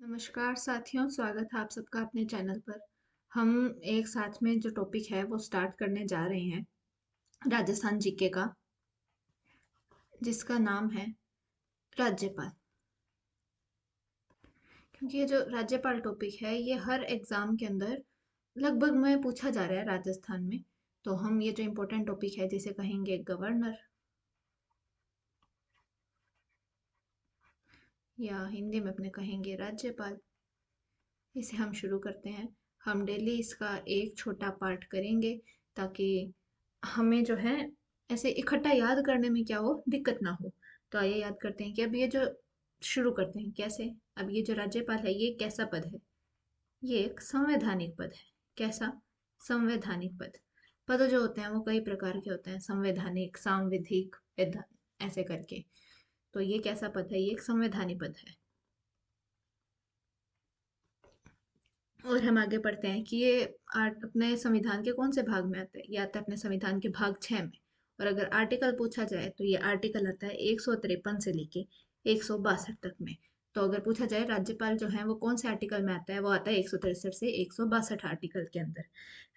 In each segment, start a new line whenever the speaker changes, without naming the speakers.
नमस्कार साथियों, स्वागत है आप सबका अपने चैनल पर। हम एक साथ में जो टॉपिक है वो स्टार्ट करने जा रहे हैं राजस्थान जीके का, जिसका नाम है राज्यपाल। क्योंकि ये जो राज्यपाल टॉपिक है ये हर एग्जाम के अंदर लगभग में पूछा जा रहा है राजस्थान में। तो हम ये जो इम्पोर्टेंट टॉपिक है जिसे कहेंगे गवर्नर, या हिंदी में अपने कहेंगे राज्यपाल। इसे हम शुरू करते हैं। हम डेली इसका एक छोटा पार्ट करेंगे ताकि हमें जो है ऐसे इकट्ठा याद करने में क्या हो, दिक्कत ना हो। तो आइए याद करते हैं कि अब ये जो शुरू करते हैं कैसे। अब ये जो राज्यपाल है ये कैसा पद है? ये एक संवैधानिक पद है। कैसा? संवैधानिक पद। पद जो होते हैं वो कई प्रकार के होते हैं, संवैधानिक, सांविधिक, ऐसे करके। तो ये कैसा पद है? ये एक संवैधानिक पद है। और हम आगे पढ़ते हैं कि ये अपने संविधान के कौन से भाग में आता है? ये आता है अपने संविधान के भाग 6 में। और अगर आर्टिकल पूछा जाए तो ये आर्टिकल आता है 153 से लेके 162 तक में। तो अगर पूछा जाए राज्यपाल जो है वो कौन से आर्टिकल में आता है, वो आता है 163 से 162 आर्टिकल के अंदर।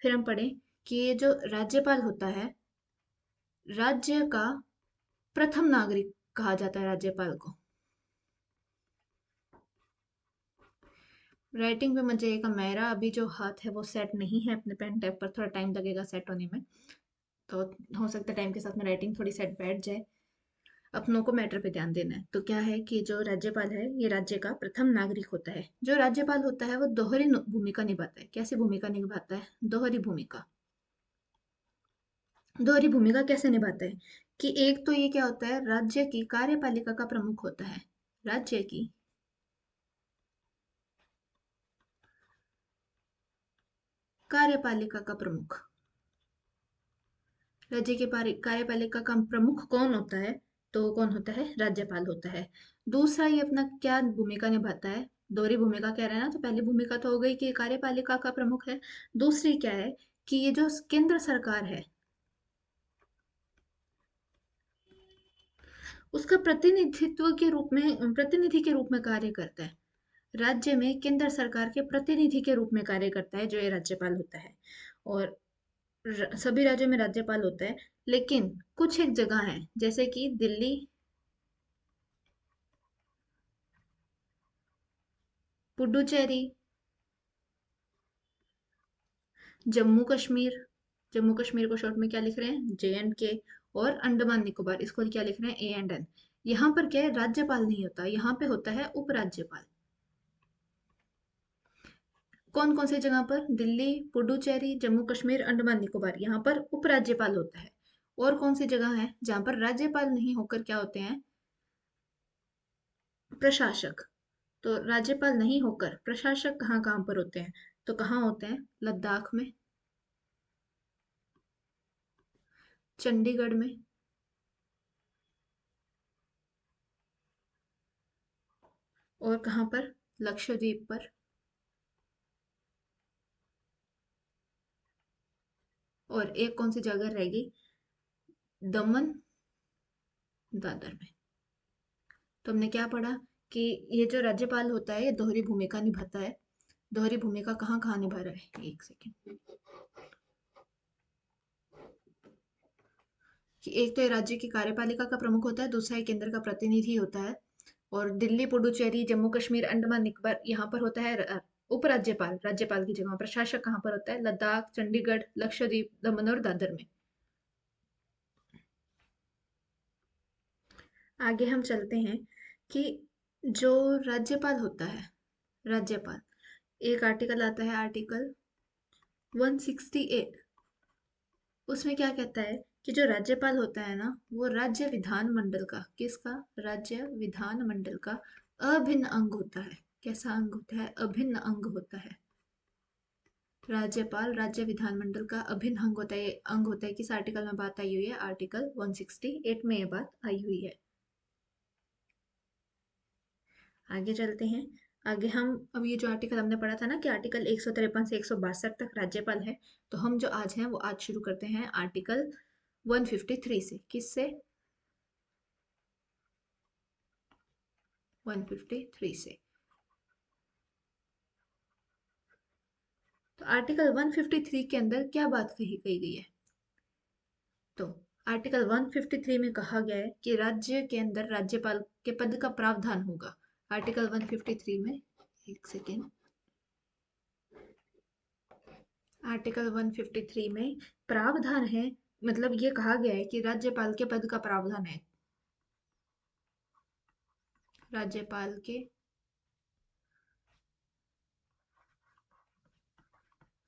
फिर हम पढ़ें कि ये जो राज्यपाल होता है, राज्य का प्रथम नागरिक कहा जाता है राज्यपाल को। राइटिंग पे मुझे एक मेरा अभी जो हाथ है वो सेट नहीं है अपने पेन टैब पर, थोड़ा टाइम लगेगा सेट होने में। तो हो सकता है टाइम के साथ में राइटिंग थोड़ी सेट बैठ जाए। अपनों को मैटर पे ध्यान देना है। तो क्या है कि जो राज्यपाल है ये राज्य का प्रथम नागरिक होता है। जो राज्यपाल होता है वो दोहरी भूमिका निभाता है। कैसी भूमिका निभाता है? दोहरी भूमिका। दोहरी भूमिका कैसे निभाता है कि एक तो ये क्या होता है, राज्य की कार्यपालिका का प्रमुख होता है। राज्य की कार्यपालिका का प्रमुख। राज्य के कार्यपालिका का प्रमुख कौन होता है? तो कौन होता है? राज्यपाल होता है। दूसरा ये अपना क्या भूमिका निभाता है? दोहरी भूमिका कह रहे हैं ना, तो पहली भूमिका तो हो गई कि कार्यपालिका का प्रमुख है। दूसरी क्या है कि ये जो केंद्र सरकार है उसका प्रतिनिधित्व के रूप में, प्रतिनिधि के रूप में कार्य करता है। राज्य में केंद्र सरकार के प्रतिनिधि के रूप में कार्य करता है जो ये राज्यपाल होता है। और सभी राज्यों में राज्यपाल होता है, लेकिन कुछ एक जगह है जैसे कि दिल्ली, पुडुचेरी, जम्मू कश्मीर। जम्मू कश्मीर को शॉर्ट में क्या लिख रहे हैं? JNK। और अंडमान निकोबार, इसको क्या लिख रहे हैं? ANN। यहाँ पर क्या है, राज्यपाल नहीं होता, यहाँ पे होता है उपराज्यपाल। कौन कौन सी जगह पर? दिल्ली, पुडुचेरी, जम्मू कश्मीर, अंडमान निकोबार, यहाँ पर उपराज्यपाल होता है। और कौन सी जगह है जहाँ पर राज्यपाल नहीं होकर क्या होते हैं? प्रशासक। तो राज्यपाल नहीं होकर प्रशासक कहाँ कहाँ पर होते हैं? तो कहाँ होते हैं? लद्दाख में, चंडीगढ़ में, और कहाँ पर? लक्षद्वीप पर। और एक कौन सी जगह रहेगी? दमन, दादर में। तो हमने क्या पढ़ा कि ये जो राज्यपाल होता है ये दोहरी भूमिका निभाता है। दोहरी भूमिका कहाँ कहाँ निभा रहा है? एक सेकेंड। कि एक तो ये राज्य की कार्यपालिका का प्रमुख होता है, दूसरा ये केंद्र का प्रतिनिधि होता है। और दिल्ली, पुडुचेरी, जम्मू कश्मीर, अंडमान निकोबार, यहाँ पर होता है उपराज्यपाल। राज्यपाल की जगह प्रशासक कहाँ पर होता है? लद्दाख, चंडीगढ़, लक्षद्वीप, दमन और दादर में। आगे हम चलते हैं कि जो राज्यपाल होता है, राज्यपाल, एक आर्टिकल आता है आर्टिकल 168। उसमें क्या कहता है कि जो राज्यपाल होता है ना वो राज्य विधानमंडल का, किसका? राज्य विधानमंडल का अभिन्न अंग होता है। कैसा अंग होता है? अभिन्न अंग होता है। राज्यपाल राज्य विधानमंडल का अभिन्न अंग होता है। अंग होता है, किस आर्टिकल में बात आई हुई है? आर्टिकल 168 में ये बात आई हुई है। आगे चलते हैं। आगे हम, अब ये जो आर्टिकल हमने पढ़ा था ना कि आर्टिकल 153 से 162 तक राज्यपाल है, तो हम जो आज हैं वो आज शुरू करते हैं आर्टिकल 153 से। किससे? 153 से। आर्टिकल 153 के अंदर क्या बात कही कही गई है? तो आर्टिकल 153 में कहा गया है कि राज्य के अंदर राज्यपाल के पद का प्रावधान होगा। आर्टिकल 153 में, एक सेकेंड, आर्टिकल 153 में प्रावधान है, मतलब ये कहा गया है कि राज्यपाल के पद का प्रावधान है। राज्यपाल के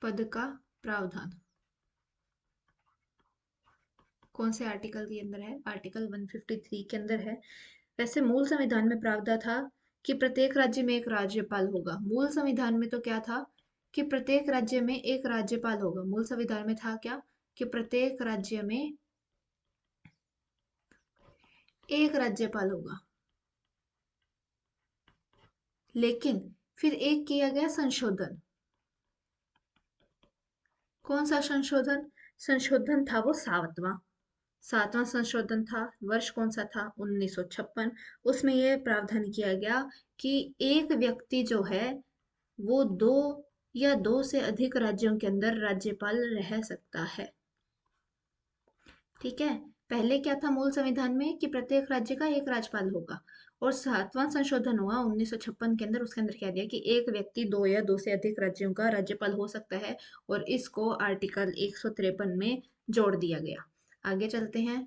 पद का प्रावधान कौन से आर्टिकल के अंदर है? आर्टिकल 153 के अंदर है। वैसे मूल संविधान में प्रावधान था कि प्रत्येक राज्य में एक राज्यपाल होगा। मूल संविधान में तो क्या था कि प्रत्येक राज्य में एक राज्यपाल होगा। मूल संविधान में था क्या कि प्रत्येक राज्य में एक राज्यपाल होगा। लेकिन फिर एक किया गया संशोधन। कौन सा संशोधन? संशोधन था वो सातवां संशोधन था। वर्ष कौन सा था? 1956। उसमें यह प्रावधान किया गया कि एक व्यक्ति जो है वो दो या दो से अधिक राज्यों के अंदर राज्यपाल रह सकता है। ठीक है। पहले क्या था मूल संविधान में कि प्रत्येक राज्य का एक राज्यपाल होगा, और सातवां संशोधन हुआ 1956 के अंदर। उसके अंदर क्या दिया कि एक व्यक्ति दो या दो से अधिक राज्यों का राज्यपाल हो सकता है, और इसको आर्टिकल 153 में जोड़ दिया गया। आगे चलते हैं।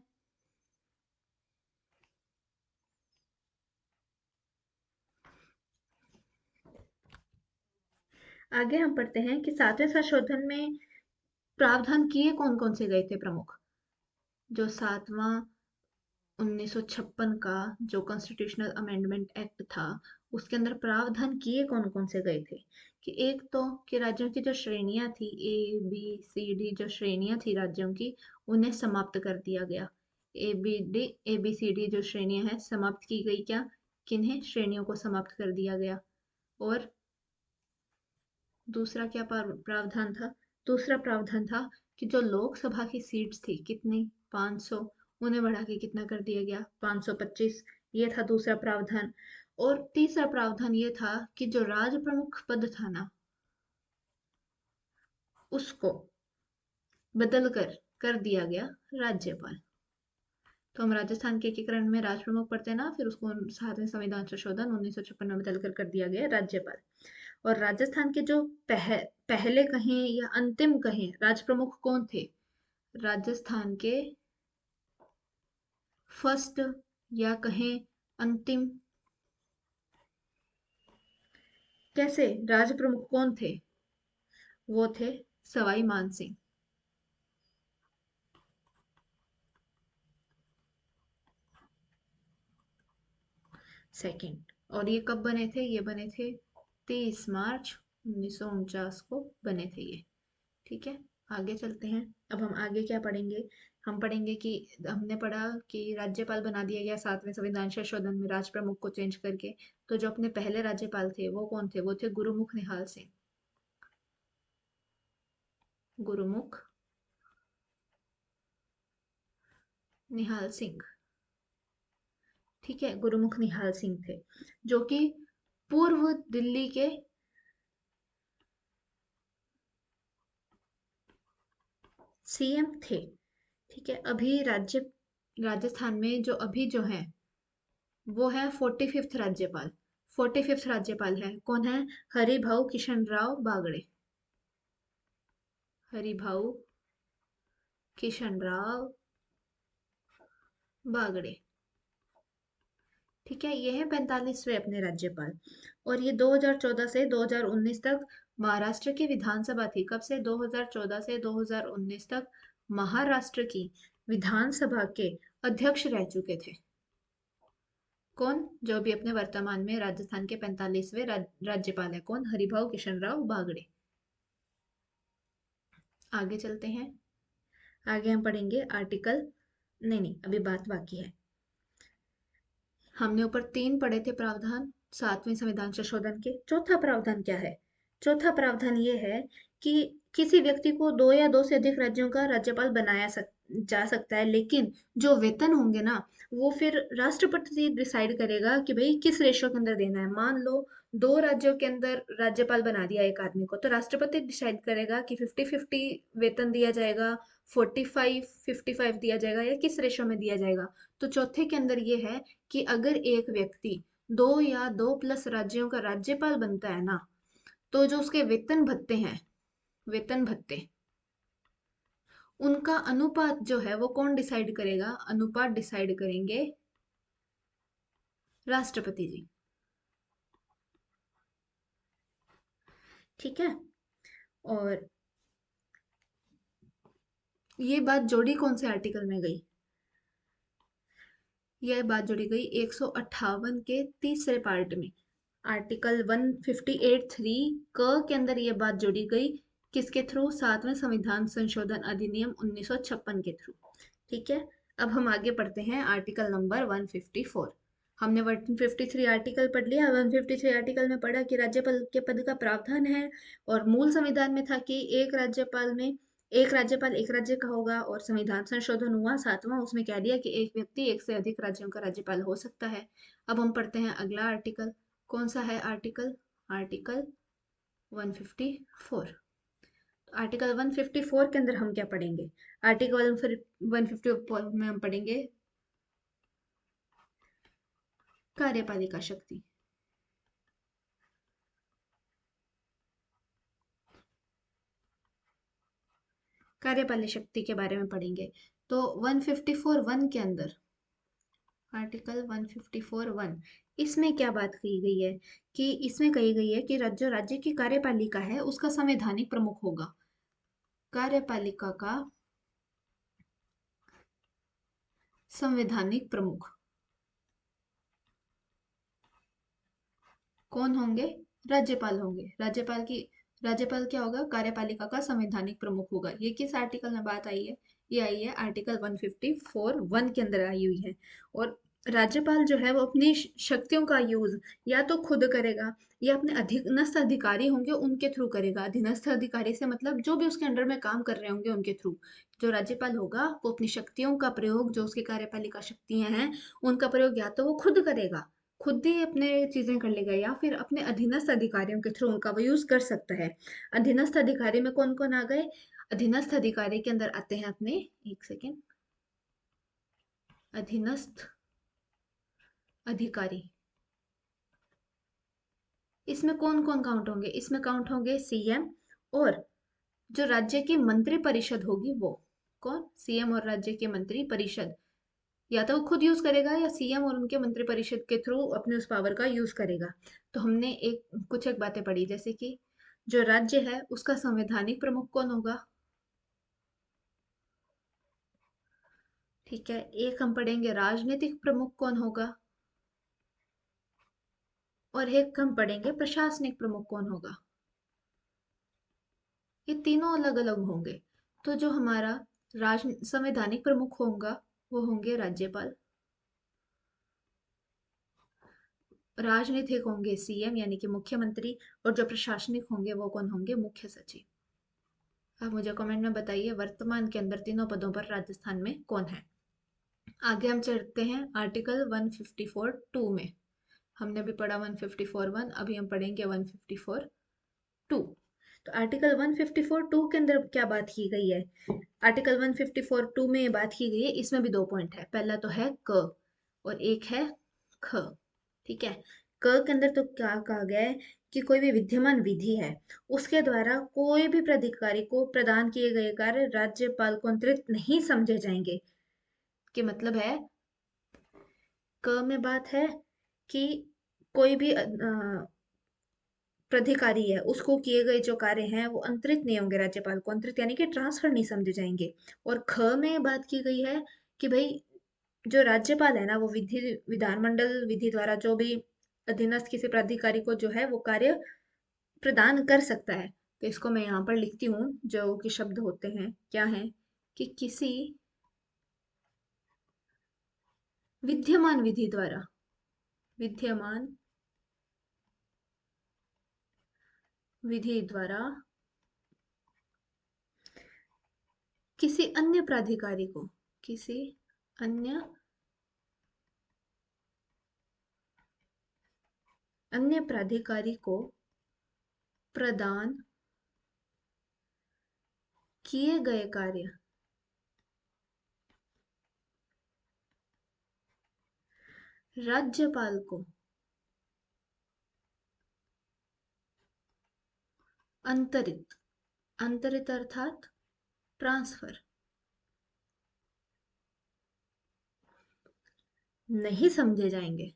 आगे हम पढ़ते हैं कि सातवें संशोधन में प्रावधान किए कौन कौन से गए थे प्रमुख। जो सातवां 1956 का जो कॉन्स्टिट्यूशनल अमेंडमेंट एक्ट था, उसके अंदर प्रावधान किए कौन कौन से गए थे कि एक तो कि राज्यों की जो श्रेणियां थी, A B C D, जो श्रेणियां थी राज्यों की, उन्हें समाप्त कर दिया गया। A B C D जो श्रेणियां हैं समाप्त की गई। क्या? किन्हें? श्रेणियों को समाप्त कर दिया गया। और दूसरा क्या प्रावधान था? दूसरा प्रावधान था कि जो लोकसभा की सीट्स थी, कितनी? 500, उन्हें बढ़ा के कितना कर दिया गया? 525। ये था दूसरा प्रावधान। और तीसरा प्रावधान ये था कि जो राज प्रमुख पद था ना, उसको बदल कर दिया गया राज्यपाल। तो हम राजस्थान के एकीकरण में राज प्रमुख पढ़ते हैं ना, फिर उसको सातवें संविधान संशोधन 1956 में बदल कर दिया गया राज्यपाल। और राजस्थान के जो पहले कहें या अंतिम कहें राज प्रमुख कौन थे? राजस्थान के फर्स्ट या कहें अंतिम, कैसे राज प्रमुख कौन थे? वो थे सवाई मानसिंह। सेकंड। और ये कब बने थे? ये बने थे 30 मार्च 1949 को बने थे ये। ठीक है। आगे चलते हैं। अब हम आगे क्या पढ़ेंगे? हम पढ़ेंगे कि हमने पढ़ा कि राज्यपाल बना दिया गया सातवें संविधान संशोधन में राज प्रमुख को चेंज करके। तो जो अपने पहले राज्यपाल थे वो कौन थे? वो थे गुरुमुख निहाल सिंह। गुरुमुख निहाल सिंह। ठीक है, गुरुमुख निहाल सिंह थे, जो कि पूर्व दिल्ली के सीएम थे। ठीक है। अभी राजस्थान में जो अभी जो है वो है 45th राज्यपाल। 45th राज्यपाल है कौन है? हरिभाऊ किशन राव बागड़े। हरिभाऊ किशन राव बागड़े। ठीक है। ये है 45वें अपने राज्यपाल। और ये 2014 से 2019 तक महाराष्ट्र की विधानसभा थी। कब से? 2014 से 2019 तक महाराष्ट्र की विधानसभा के अध्यक्ष रह चुके थे। कौन? जो भी अपने वर्तमान में राजस्थान के 45वें राज्यपाल है। कौन? हरिभाऊ किशन राव बागड़े। आगे चलते हैं। आगे हम पढ़ेंगे आर्टिकल, नहीं, अभी बात बाकी है। हमने ऊपर 3 पढ़े थे प्रावधान सातवें संविधान संशोधन के। चौथा प्रावधान क्या है? चौथा प्रावधान ये है कि किसी व्यक्ति को दो या दो से अधिक राज्यों का राज्यपाल जा सकता है, लेकिन जो वेतन होंगे ना, वो फिर राष्ट्रपति डिसाइड करेगा कि भाई किस रेशो के अंदर देना है। मान लो दो राज्यों के अंदर राज्यपाल बना दिया एक आदमी को, तो राष्ट्रपति डिसाइड करेगा कि 50-50 वेतन दिया जाएगा, 45-55 दिया जाएगा, या किस रेशो में दिया जाएगा। तो चौथे के अंदर ये है कि अगर एक व्यक्ति दो या दो प्लस राज्यों का राज्यपाल बनता है ना, तो जो उसके वेतन भत्ते हैं, वेतन भत्ते, उनका अनुपात जो है वो कौन डिसाइड करेगा? अनुपात डिसाइड करेंगे राष्ट्रपति जी। ठीक है। और ये बात जोड़ी कौन से आर्टिकल में गई? यह बात जोड़ी गई 158 के तीसरे पार्ट में, आर्टिकल 158(3) क के अंदर ये बात जोड़ी गई। किसके थ्रू? सातवें संविधान संशोधन अधिनियम 1956 के थ्रू। ठीक है। अब हम आगे पढ़ते हैं आर्टिकल नंबर 154। हमने 153 आर्टिकल पढ़ लिया। 153 आर्टिकल में पढ़ा कि राज्यपाल के पद का प्रावधान है, और मूल संविधान में था कि एक राज्यपाल एक राज्य का होगा, और संविधान संशोधन हुआ सातवां, उसमें कह दिया कि एक व्यक्ति एक से अधिक राज्यों का राज्यपाल हो सकता है। अब हम पढ़ते हैं अगला आर्टिकल। कौन सा है आर्टिकल? आर्टिकल 154। आर्टिकल 154 के अंदर हम क्या पढ़ेंगे? आर्टिकल 154 में हम पढ़ेंगे कार्यपालिका शक्ति। कार्यपालिका शक्ति के बारे में पढ़ेंगे। तो 154(1) के अंदर, आर्टिकल 154(1), इसमें क्या बात कही गई है? कि इसमें कही गई है कि राज्य राज्य की कार्यपालिका है उसका संवैधानिक प्रमुख होगा। कार्यपालिका का संवैधानिक प्रमुख कौन होंगे? राज्यपाल होंगे। राज्यपाल क्या होगा? कार्यपालिका का संवैधानिक प्रमुख होगा। ये किस आर्टिकल में बात आई है? ये आई है आर्टिकल 154(1) के अंदर आई हुई है। और राज्यपाल जो है वो अपनी शक्तियों का यूज या तो खुद करेगा, या अपने अधीनस्थ अधिकारी होंगे उनके थ्रू करेगा। अधीनस्थ अधिकारी से मतलब जो भी उसके अंडर में काम कर रहे होंगे उनके थ्रू। जो राज्यपाल होगा वो अपनी शक्तियों का प्रयोग, जो उसकी कार्यपालिका शक्तियां हैं, उनका प्रयोग या तो वो खुद करेगा, खुद ही अपने चीजें कर लेगा, या फिर अपने अधीनस्थ अधिकारियों के थ्रू उनका वो यूज कर सकता है। अधीनस्थ अधिकारी में कौन कौन आ गए? अधीनस्थ अधिकारी के अंदर आते हैं अपने, एक सेकेंड, अधीनस्थ अधिकारी। इसमें कौन कौन काउंट होंगे? इसमें काउंट होंगे सीएम, और जो राज्य की मंत्री परिषद होगी वो। कौन? सीएम और राज्य की मंत्री परिषद। या तो वो खुद यूज करेगा, या सीएम और उनके मंत्रिपरिषद के थ्रू अपने उस पावर का यूज करेगा। तो हमने कुछ एक बातें पढ़ी, जैसे कि जो राज्य है उसका संवैधानिक प्रमुख कौन होगा? ठीक है। एक हम पढ़ेंगे राजनीतिक प्रमुख कौन होगा, और एक हम पढ़ेंगे प्रशासनिक प्रमुख कौन होगा। ये तीनों अलग अलग होंगे। तो जो हमारा राज संवैधानिक प्रमुख होगा वो होंगे राज्यपाल, राजनीतिक होंगे सीएम यानी कि मुख्यमंत्री, और जो प्रशासनिक होंगे वो कौन होंगे? मुख्य सचिव। आप मुझे कमेंट में बताइए वर्तमान के अंदर तीनों पदों पर राजस्थान में कौन है। आगे हम चलते हैं आर्टिकल 154(2) में। हमने भी पढ़ा 154(1), अभी हम पढ़ेंगे 154(2). तो आर्टिकल 154(2) के अंदर क्या बात की गई है? आर्टिकल 154(2) में ये बात की गई है, इसमें भी दो पॉइंट है। पहला तो है क, और एक है ख। ठीक है। क के अंदर तो क्या कहा गया है कि कोई भी विद्यमान विधि है उसके द्वारा कोई भी प्राधिकारी को प्रदान किए गए कार्य राज्यपाल को अंतरित नहीं समझे जाएंगे। कि मतलब है, क में बात है कि कोई भी प्राधिकारी है उसको किए गए जो कार्य हैं वो अंतरित नहीं होंगे, राज्यपाल को अंतरित यानी कि ट्रांसफर नहीं समझे जाएंगे। और ख में बात की गई है कि भाई जो राज्यपाल है ना वो विधानमंडल विधि द्वारा जो भी अधीनस्थ किसी प्राधिकारी को जो है वो कार्य प्रदान कर सकता है। तो इसको मैं यहाँ पर लिखती हूँ, जो कि शब्द होते हैं क्या है? कि किसी विद्यमान विधि द्वारा, विद्यमान विधि द्वारा किसी अन्य प्राधिकारी को, किसी अन्य अन्य प्राधिकारी को प्रदान किए गए कार्य राज्यपाल को अंतरित, अंतरित अर्थात ट्रांसफर, नहीं समझे जाएंगे।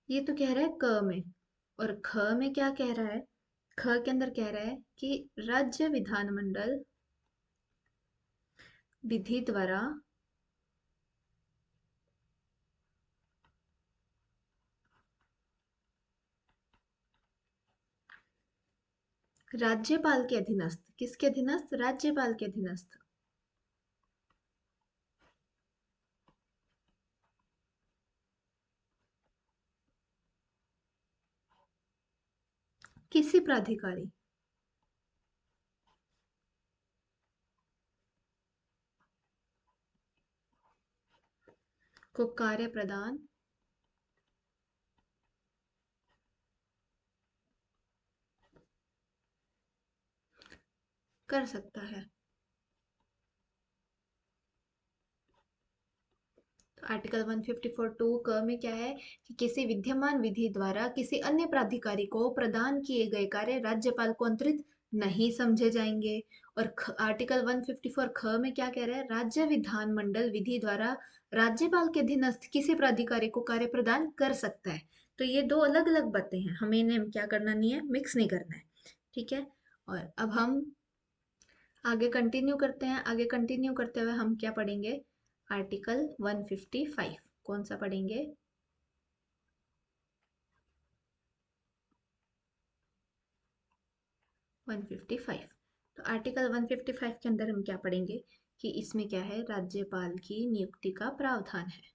ये तो कह रहा है क में, और ख में क्या कह रहा है? ख के अंदर कह रहा है कि राज्य विधानमंडल विधि द्वारा राज्यपाल के अधीनस्थ, किसके अधीनस्थ? राज्यपाल के अधीनस्थ किसी प्राधिकारी को कार्य प्रदान कर सकता है। तो आर्टिकल 154(2) क में क्या है कि किसी विद्यमान विधि द्वारा किसी अन्य प्राधिकारी को प्रदान किए गए कार्य राज्यपाल को अंतरित नहीं समझे जाएंगे। और आर्टिकल 154 ख में क्या कह रहा है? राज्य विधानमंडल विधि द्वारा राज्यपाल के अधीनस्थ किसी प्राधिकारी को कार्य प्रदान कर सकता है। तो ये दो अलग अलग बातें हैं, हमें इन्हें क्या करना नहीं है, मिक्स नहीं करना है। ठीक है। और अब हम आगे कंटिन्यू करते हैं। आगे कंटिन्यू करते हुए हम क्या पढ़ेंगे? आर्टिकल 155 कौन सा पढ़ेंगे? 155। तो आर्टिकल 155 के अंदर हम क्या पढ़ेंगे कि इसमें क्या है? राज्यपाल की नियुक्ति का प्रावधान है।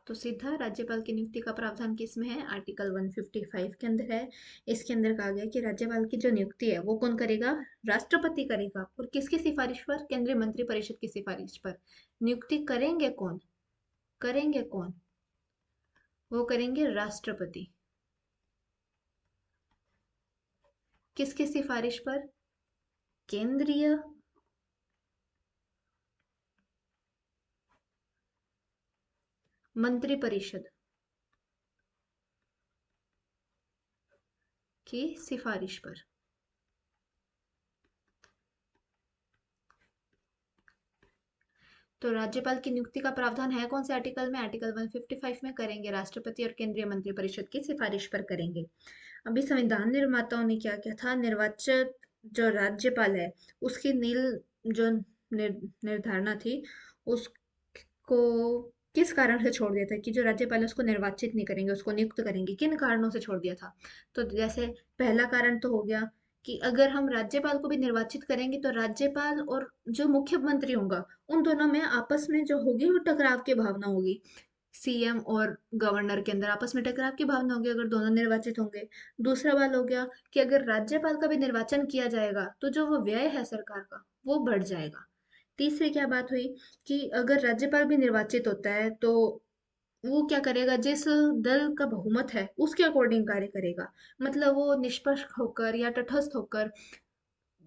तो सीधा राज्यपाल की नियुक्ति का प्रावधान किसमें है? आर्टिकल 155 के अंदर है। इसके अंदर कहा गया कि राज्यपाल की जो नियुक्ति है वो कौन करेगा? राष्ट्रपति करेगा। और किसकी सिफारिश पर? केंद्रीय मंत्रिपरिषद की सिफारिश पर। नियुक्ति करेंगे कौन? करेंगे कौन? वो करेंगे राष्ट्रपति। किसकी सिफारिश पर? केंद्रीय मंत्रिपरिषद की सिफारिश पर। तो राज्यपाल की नियुक्ति का प्रावधान है कौन से आर्टिकल में? आर्टिकल 155 में करेंगे, राष्ट्रपति और केंद्रीय मंत्रिपरिषद की सिफारिश पर करेंगे। अभी संविधान निर्माताओं ने क्या किया था? निर्वाचित जो राज्यपाल है उसकी जो निर्धारणा थी उसको किस कारण से छोड़ दिया था कि जो राज्यपाल है उसको निर्वाचित नहीं करेंगे, उसको नियुक्त करेंगे। किन कारणों से छोड़ दिया था? तो जैसे पहला कारण तो हो गया कि अगर हम राज्यपाल को भी निर्वाचित करेंगे तो राज्यपाल और जो मुख्यमंत्री होगा उन दोनों में आपस में जो होगी वो टकराव की भावना होगी। सीएम और गवर्नर के अंदर आपस में टकराव की भावना होगी अगर दोनों निर्वाचित होंगे। दूसरा बात हो गया कि अगर राज्यपाल का भी निर्वाचन किया जाएगा तो जो वो व्यय है सरकार का वो बढ़ जाएगा। तीसरी क्या बात हुई कि अगर राज्यपाल भी निर्वाचित होता है तो वो क्या करेगा? जिस दल का बहुमत है उसके अकॉर्डिंग कार्य करेगा। मतलब वो निष्पक्ष होकर या तटस्थ होकर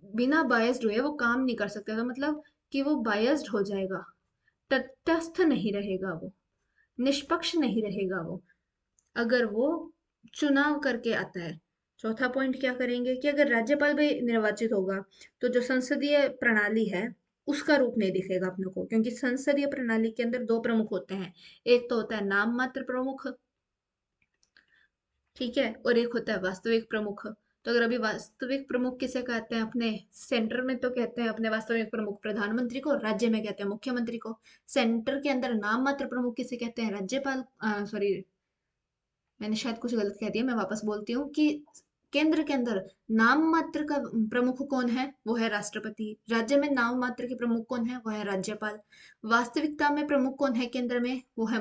बिना बायस्ड हुए वो काम नहीं कर सकता था। मतलब कि वो बायस्ड हो जाएगा, तटस्थ नहीं रहेगा, वो निष्पक्ष नहीं रहेगा वो, अगर वो चुनाव करके आता है। चौथा पॉइंट क्या करेंगे कि अगर राज्यपाल भी निर्वाचित होगा तो जो संसदीय प्रणाली है उसका रूप नहीं दिखेगा अपने को, क्योंकि संसदीय प्रणाली के अंदर दो प्रमुख होते हैं। एक तो होता है नाम मात्र प्रमुख, ठीक है, और एक होता है वास्तविक प्रमुख। तो अगर अभी वास्तविक प्रमुख किसे कहते हैं? अपने सेंटर में तो कहते हैं अपने वास्तविक प्रमुख प्रधानमंत्री को, राज्य में कहते हैं मुख्यमंत्री को। सेंटर के अंदर नाम मात्र प्रमुख किसे कहते हैं? राज्यपाल। सॉरी, मैंने शायद कुछ गलत कह दिया, मैं वापस बोलती हूँ कि केंद्र के अंदर नाम मात्र का प्रमुख कौन है? वो है राष्ट्रपति। राज्य में नाम मात्र के प्रमुख कौन है? वो है राज्यपाल। वास्तविकता में प्रमुख कौन है केंद्र में? वो है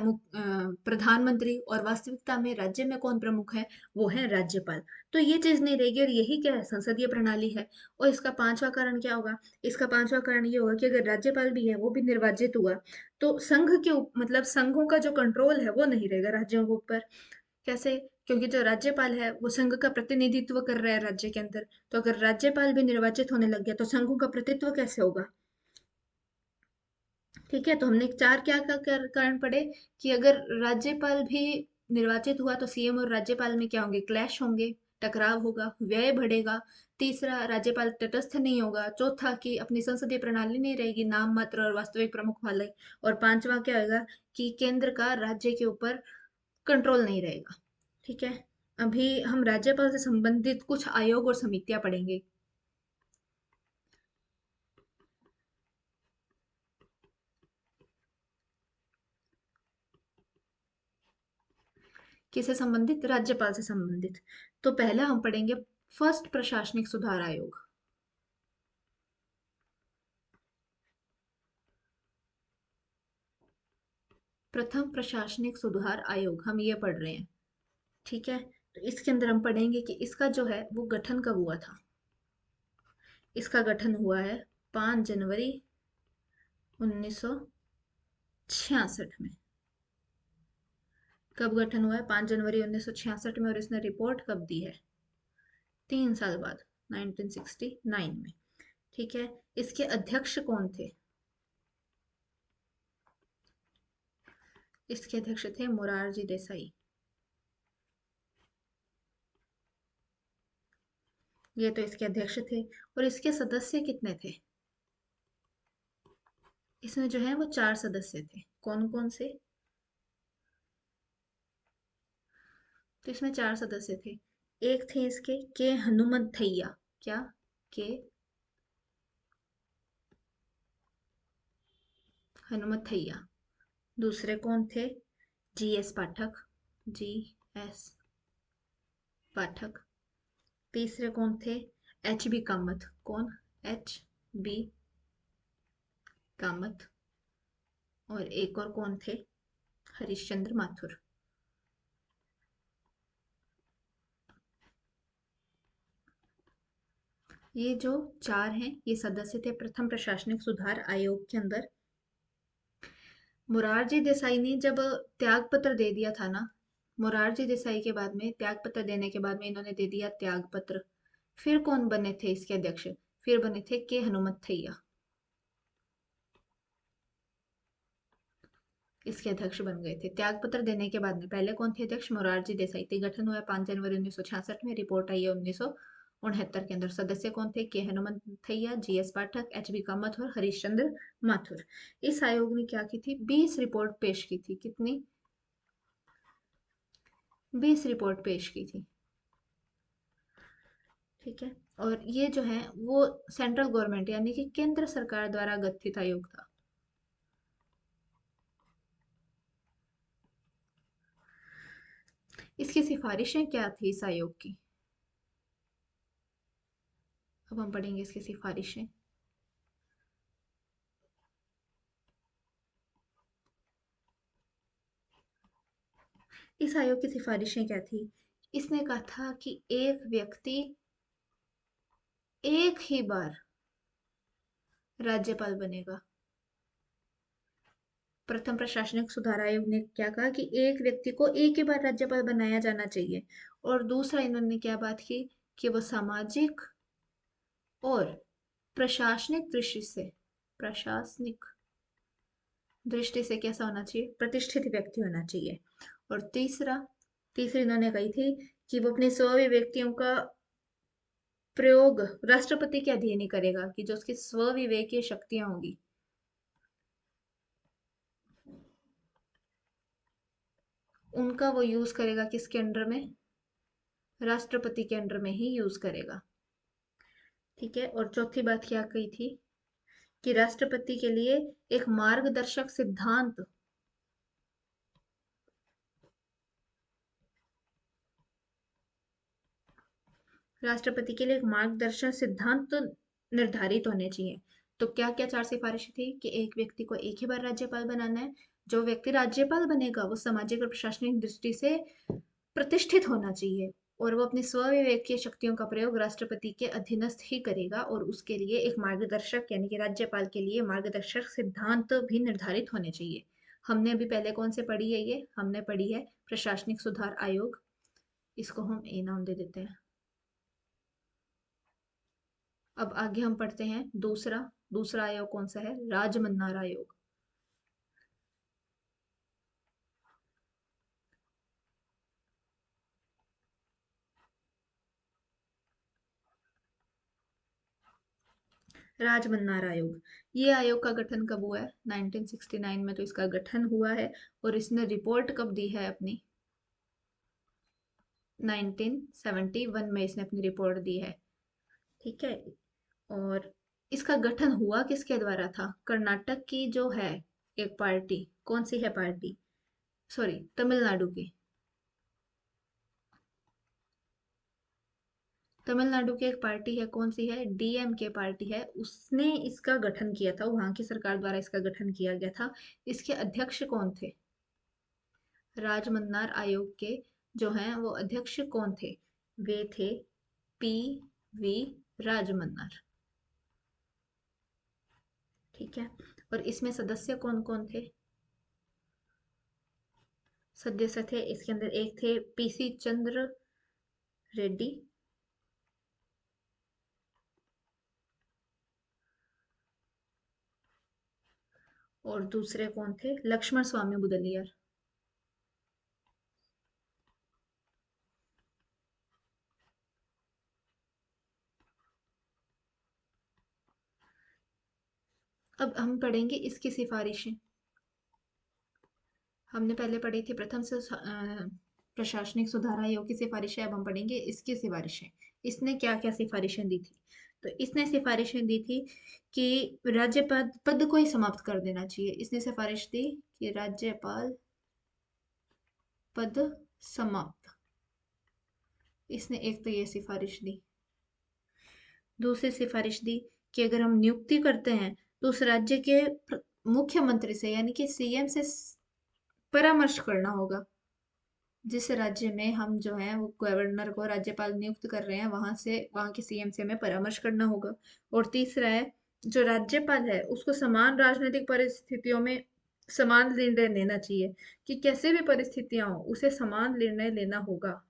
प्रधानमंत्री। और वास्तविकता में राज्य में कौन प्रमुख है? वो है राज्यपाल। तो ये चीज नहीं रहेगी, और यही क्या है? संसदीय प्रणाली है। और इसका पांचवा कारण क्या होगा? इसका पांचवा कारण ये होगा कि अगर राज्यपाल भी है, वो भी निर्वाचित हुआ, तो संघ के मतलब संघों का जो कंट्रोल है वो नहीं रहेगा राज्यों के ऊपर। कैसे? क्योंकि जो राज्यपाल है वो संघ का प्रतिनिधित्व कर रहा है राज्य के अंदर। तो अगर राज्यपाल भी निर्वाचित होने लग गया तो संघों का प्रतित्व कैसे होगा? ठीक है, तो हमने चार क्या कारण पढ़े कि अगर राज्यपाल भी निर्वाचित हुआ तो सीएम और राज्यपाल में क्या होंगे? क्लैश होंगे, टकराव होगा, व्यय बढ़ेगा। तीसरा, राज्यपाल तटस्थ नहीं होगा। चौथा, कि अपनी संसदीय प्रणाली नहीं रहेगी, नाम मात्र और वास्तविक प्रमुख वाले। और पांचवा क्या होगा? कि केंद्र का राज्य के ऊपर कंट्रोल नहीं रहेगा। ठीक है, अभी हम राज्यपाल से संबंधित कुछ आयोग और समितियां पढ़ेंगे। किससे संबंधित? राज्यपाल से संबंधित। तो पहला हम पढ़ेंगे फर्स्ट प्रशासनिक सुधार आयोग। प्रथम प्रशासनिक सुधार आयोग हम ये पढ़ रहे हैं। ठीक है, तो इसके अंदर हम पढ़ेंगे कि इसका जो है वो गठन कब हुआ था। इसका गठन हुआ है 5 जनवरी 1966 में। कब गठन हुआ है? 5 जनवरी 1966 में। और इसने रिपोर्ट कब दी है? 3 साल बाद, 1969 में। ठीक है, इसके अध्यक्ष कौन थे? इसके अध्यक्ष थे मोरारजी देसाई। ये तो इसके अध्यक्ष थे। और इसके सदस्य कितने थे? इसमें जो है वो 4 सदस्य थे। कौन कौन से? तो इसमें 4 सदस्य थे। एक थे इसके के हनुमंथैया। क्या? के हनुमंथैया। दूसरे कौन थे? जीएस पाठक। जीएस पाठक। तीसरे कौन थे? H B Kamath. कौन? H B Kamath. और एक और कौन थे? हरिश्चंद्र माथुर। ये जो चार हैं ये सदस्य थे प्रथम प्रशासनिक सुधार आयोग के अंदर। मोरारजी देसाई ने जब त्याग पत्र दे दिया था ना, मोरारजी देसाई के बाद में त्याग पत्र देने के बाद में इन्होंने दे दिया त्याग पत्र। फिर कौन बने थे इसके अध्यक्ष? फिर बने थे के हनुमंथैया। इसके अध्यक्ष बन गए थे त्याग पत्र देने के बाद में। पहले कौन थे अध्यक्ष? मोरारजी देसाई थे। गठन हुआ 5 जनवरी 1966 में। रिपोर्ट आई है 1969 के अंदर। सदस्य कौन थे? के हनुमंथैया, जीएस पाठक, एच बी कामत और हरीशचंद्र माथुर। इस आयोग ने क्या की थी? 20 रिपोर्ट पेश की थी। कितनी? 20 रिपोर्ट पेश की थी। ठीक है, और ये जो है वो सेंट्रल गवर्नमेंट यानी कि केंद्र सरकार द्वारा गठित आयोग था। इसकी सिफारिशें क्या थी इस आयोग की? अब हम पढ़ेंगे इसकी सिफारिशें। इस आयोग की सिफारिशें क्या थी? इसने कहा था कि एक व्यक्ति एक ही बार राज्यपाल बनेगा। प्रथम प्रशासनिक सुधार आयोग ने क्या कहा कि एक व्यक्ति को एक ही बार राज्यपाल बनाया जाना चाहिए। और दूसरा इन्होंने क्या बात की? कि वो सामाजिक और प्रशासनिक दृष्टि से, प्रशासनिक दृष्टि से कैसा होना चाहिए? प्रतिष्ठित व्यक्ति होना चाहिए। और तीसरी इन्होंने कही थी कि वो अपने स्वविवेकियों का प्रयोग राष्ट्रपति के अधीन ही करेगा, कि जो उसकी स्वविवेकीय शक्तियां होंगी उनका वो यूज करेगा। किसके अंडर में? राष्ट्रपति के अंडर में ही यूज करेगा। ठीक है, और चौथी बात क्या कही थी? कि राष्ट्रपति के लिए एक मार्गदर्शक सिद्धांत राष्ट्रपति के लिए एक मार्गदर्शक सिद्धांत तो निर्धारित होने चाहिए। तो क्या क्या चार सिफारिशें थी कि एक व्यक्ति को एक ही बार राज्यपाल बनाना है। जो व्यक्ति राज्यपाल बनेगा वो सामाजिक और प्रशासनिक दृष्टि से प्रतिष्ठित होना चाहिए, और वो अपनी स्वविवेकीय शक्तियों का प्रयोग राष्ट्रपति के अधीनस्थ ही करेगा, और उसके लिए एक मार्गदर्शक यानी कि राज्यपाल के लिए मार्गदर्शक सिद्धांत भी निर्धारित होने चाहिए। हमने अभी पहले कौन से पढ़ी है? ये हमने पढ़ी है प्रशासनिक सुधार आयोग। इसको हम ए नाम दे देते हैं। अब आगे हम पढ़ते हैं दूसरा। दूसरा आयोग कौन सा है? राजमन्नार आयोग। राजमन्नार आयोग। ये आयोग का गठन कब हुआ है? 1969 में तो इसका गठन हुआ है, और इसने रिपोर्ट कब दी है अपनी? 1971 में इसने अपनी रिपोर्ट दी है। ठीक है। और इसका गठन हुआ किसके द्वारा था? कर्नाटक की जो है एक पार्टी, कौन सी है पार्टी? सॉरी, तमिलनाडु की। तमिलनाडु की एक पार्टी है, कौन सी है? डीएमके पार्टी है, उसने इसका गठन किया था, वहां की सरकार द्वारा इसका गठन किया गया था। इसके अध्यक्ष कौन थे? राजमन्नार आयोग के जो हैं वो अध्यक्ष कौन थे? वे थे पी वी राजमन्नार। ठीक है। और इसमें सदस्य कौन कौन थे? सदस्य थे इसके अंदर, एक थे पीसी चंद्र रेड्डी, और दूसरे कौन थे? लक्ष्मण स्वामी मुदलियार। अब हम पढ़ेंगे इसकी सिफारिशें। हमने पहले पढ़ी थी प्रथम से प्रशासनिक सुधार आयोग की सिफारिशें, अब हम पढ़ेंगे इसकी सिफारिशें। इसने क्या क्या सिफारिशें दी थी? तो इसने सिफारिशें दी थी कि राज्यपाल पद को ही समाप्त कर देना चाहिए। इसने सिफारिश दी कि राज्यपाल पद समाप्त। इसने एक तो ये सिफारिश दी। दूसरी सिफारिश दी कि अगर हम नियुक्ति करते हैं तो उस राज्य के मुख्यमंत्री से यानी कि सीएम से परामर्श करना होगा। जिस राज्य में हम जो है वो गवर्नर को राज्यपाल नियुक्त कर रहे हैं, वहां से वहां के सीएम से हमें परामर्श करना होगा। और तीसरा है, जो राज्यपाल है उसको समान राजनीतिक परिस्थितियों में समान निर्णय लेना चाहिए, कि कैसे भी परिस्थितियां हो उसे समान निर्णय लेना होगा।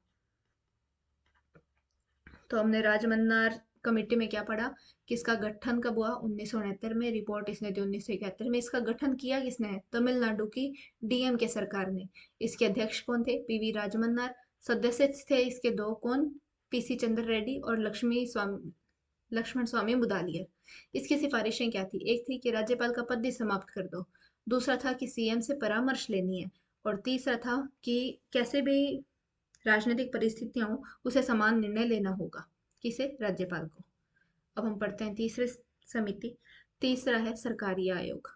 तो हमने राजमन्नार कमेटी में क्या पढ़ा कि इसका गठन कब हुआ? 1969 में। रिपोर्ट इसने दी 1971 में। इसका गठन किया किसने है? तमिलनाडु की डीएम के सरकार ने। इसके अध्यक्ष कौन थे? पीवी राजमन्नार। सदस्य थे इसके दो, कौन? पीसी चंद्र रेड्डी और लक्ष्मण स्वामी मुदालियर। इसकी सिफारिशें क्या थी? एक थी कि राज्यपाल का पद ही समाप्त कर दो। दूसरा था कि सीएम से परामर्श लेनी है। और तीसरा था कि कैसे भी राजनीतिक परिस्थितियां हो उसे समान निर्णय लेना होगा। किसे? राज्यपाल को। अब हम पढ़ते हैं तीसरी समिति। तीसरा है सरकारी आयोग।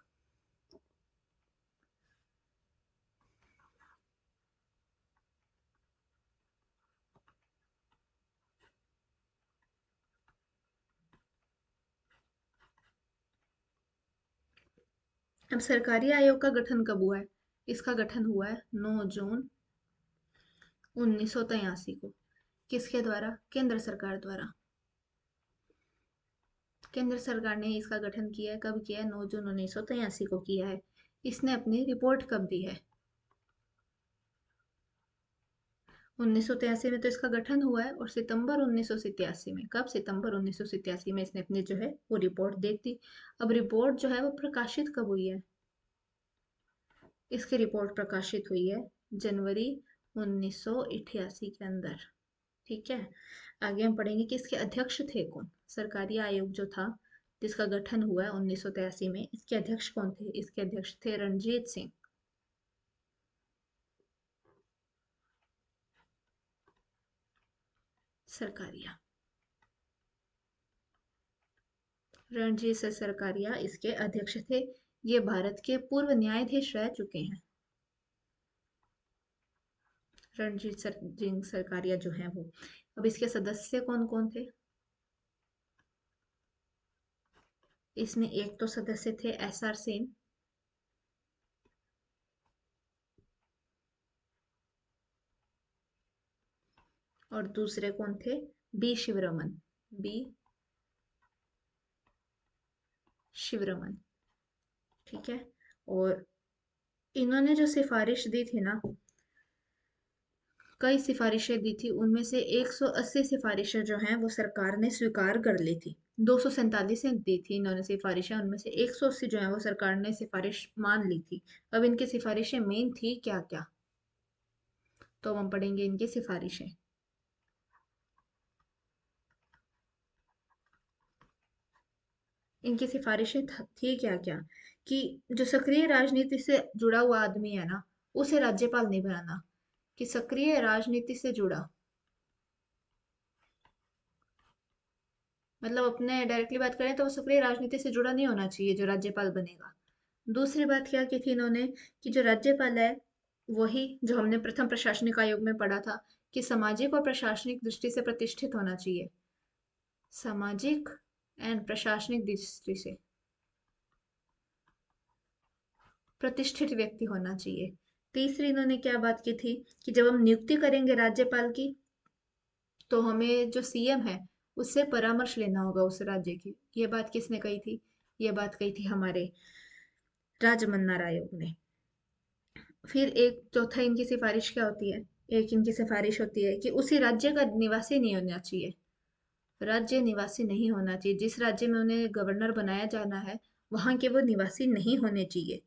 अब सरकारी आयोग का गठन कब हुआ है? इसका गठन हुआ है 9 जून 1983 को। किसके द्वारा? केंद्र सरकार द्वारा। केंद्र सरकार ने इसका गठन किया है। कब किया है? 9 जून 1983 को किया है। इसने अपनी रिपोर्ट कब दी है? 1983 में तो इसका गठन हुआ है, और सितंबर 1987 में। कब? सितंबर 1987 में इसने अपनी जो है वो रिपोर्ट दे दी। अब रिपोर्ट जो है वो प्रकाशित कब हुई है? इसकी रिपोर्ट प्रकाशित हुई है जनवरी 1988 के अंदर। ठीक है। आगे हम पढ़ेंगे कि इसके अध्यक्ष थे कौन। सरकारी आयोग जो था जिसका गठन हुआ है 1983 में, इसके अध्यक्ष कौन थे? इसके अध्यक्ष थे रणजीत सिंह। सरकारिया। रणजीत सिंह सरकारिया इसके अध्यक्ष थे। ये भारत के पूर्व न्यायाधीश रह चुके हैं। रणजीत सिंह सरकारिया जो है वो। अब इसके सदस्य कौन कौन थे? इसमें एक तो सदस्य थे SR सेन, और दूसरे कौन थे? बी शिवरमन। बी शिवरमन। ठीक है। और इन्होंने जो सिफारिश दी थी ना, कई सिफारिशें दी थी, उनमें से 180 सिफारिशें जो हैं वो सरकार ने स्वीकार कर ली थी। 247 दी थी इन्होंने सिफारिशें, उनमें से 180 जो है वो सरकार ने सिफारिश मान ली थी। अब इनकी सिफारिशें मेन थी क्या क्या, तो हम पढ़ेंगे इनकी सिफारिशें। इनकी सिफारिशें थी क्या क्या, कि जो सक्रिय राजनीति से जुड़ा हुआ आदमी है ना, उसे राज्यपाल नहीं बनाना। कि सक्रिय राजनीति से जुड़ा, मतलब अपने डायरेक्टली बात करें तो वो सक्रिय राजनीति से जुड़ा नहीं होना चाहिए जो राज्यपाल बनेगा। दूसरी बात क्या की थी इन्होंने, कि जो राज्यपाल है, वही जो हमने प्रथम प्रशासनिक आयोग में पढ़ा था, कि सामाजिक और प्रशासनिक दृष्टि से प्रतिष्ठित होना चाहिए। सामाजिक एंड प्रशासनिक दृष्टि से प्रतिष्ठित व्यक्ति होना चाहिए। तीसरी इन्होंने क्या बात की थी, कि जब हम नियुक्ति करेंगे राज्यपाल की, तो हमें जो सीएम है उससे परामर्श लेना होगा उस राज्य की। ये बात किसने कही थी? ये बात कही थी हमारे राजमन्ना आयोग ने। फिर एक चौथा इनकी सिफारिश क्या होती है? एक इनकी सिफारिश होती है कि उसी राज्य का निवासी नहीं होना चाहिए। राज्य निवासी नहीं होना चाहिए, जिस राज्य में उन्हें गवर्नर बनाया जाना है वहां के वो निवासी नहीं होने चाहिए।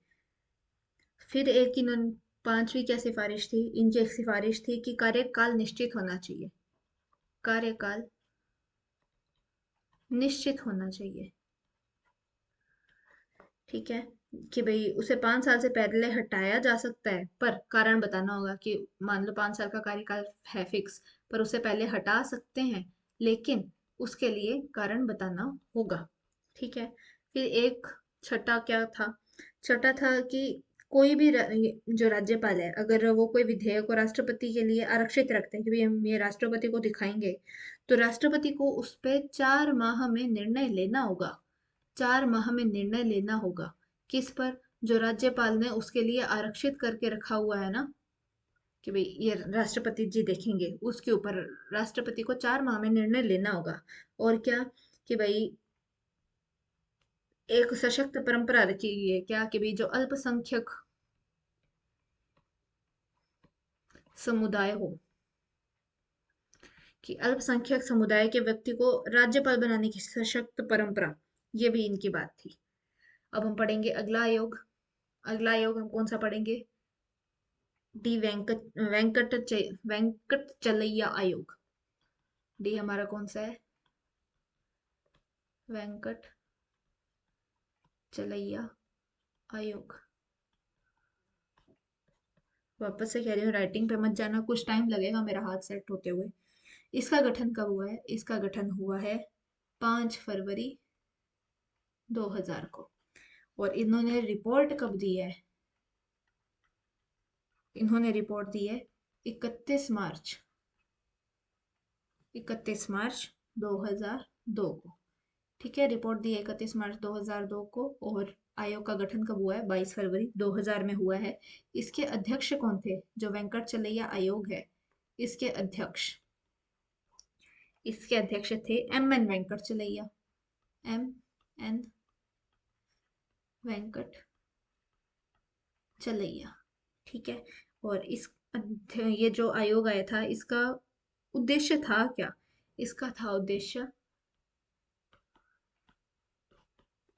फिर एक इन्होंने पांचवी क्या सिफारिश थी? इनकी एक सिफारिश थी कि कार्यकाल निश्चित होना चाहिए। कार्यकाल निश्चित होना चाहिए। ठीक है। कि भाई उसे 5 साल से पहले हटाया जा सकता है, पर कारण बताना होगा। कि मान लो 5 साल का कार्यकाल है फिक्स, पर उसे पहले हटा सकते हैं, लेकिन उसके लिए कारण बताना होगा। ठीक है। फिर एक छठा क्या था? छठा था कि कोई भी जो राज्यपाल है, अगर वो कोई विधेयक को राष्ट्रपति के लिए आरक्षित रखते हैं कि भाई हम ये राष्ट्रपति को दिखाएंगे, तो राष्ट्रपति को उस पे 4 माह में निर्णय लेना होगा। 4 माह में निर्णय लेना होगा। किस पर? जो राज्यपाल ने उसके लिए आरक्षित करके रखा हुआ है ना, कि भाई ये राष्ट्रपति जी देखेंगे, उसके ऊपर राष्ट्रपति को 4 माह में निर्णय लेना होगा। और क्या? कि भाई एक सशक्त परंपरा रखी गई है, क्या? कि भाई जो अल्पसंख्यक समुदाय हो, कि अल्पसंख्यक समुदाय के व्यक्ति को राज्यपाल बनाने की सशक्त परंपरा, ये भी इनकी बात थी। अब हम पढ़ेंगे अगला आयोग। अगला आयोग हम कौन सा पढ़ेंगे? डी वेंकट चलैया आयोग। डी हमारा कौन सा है? वेंकट चलैया आयोग। वापस से कह रही हूँ, राइटिंग पे मत जाना, कुछ टाइम लगेगा मेरा हाथ सेट होते हुए। इसका गठन कब हुआ है? इसका गठन हुआ है 5 फरवरी 2000 को। और इन्होंने रिपोर्ट कब दी है? इन्होंने रिपोर्ट दी है 31 मार्च, 31 मार्च 2002 को। ठीक है, रिपोर्ट दी है 31 मार्च 2002 को। और आयोग का गठन कब हुआ है? 22 फरवरी 2000 में हुआ है। इसके अध्यक्ष कौन थे? जो वेंकट चलैया आयोग है, इसके अध्यक्ष, इसके अध्यक्ष थे M N वेंकट चलैया। M N वेंकट चलैया। ठीक है। और ये जो आयोग आया था, इसका उद्देश्य था क्या? इसका था उद्देश्य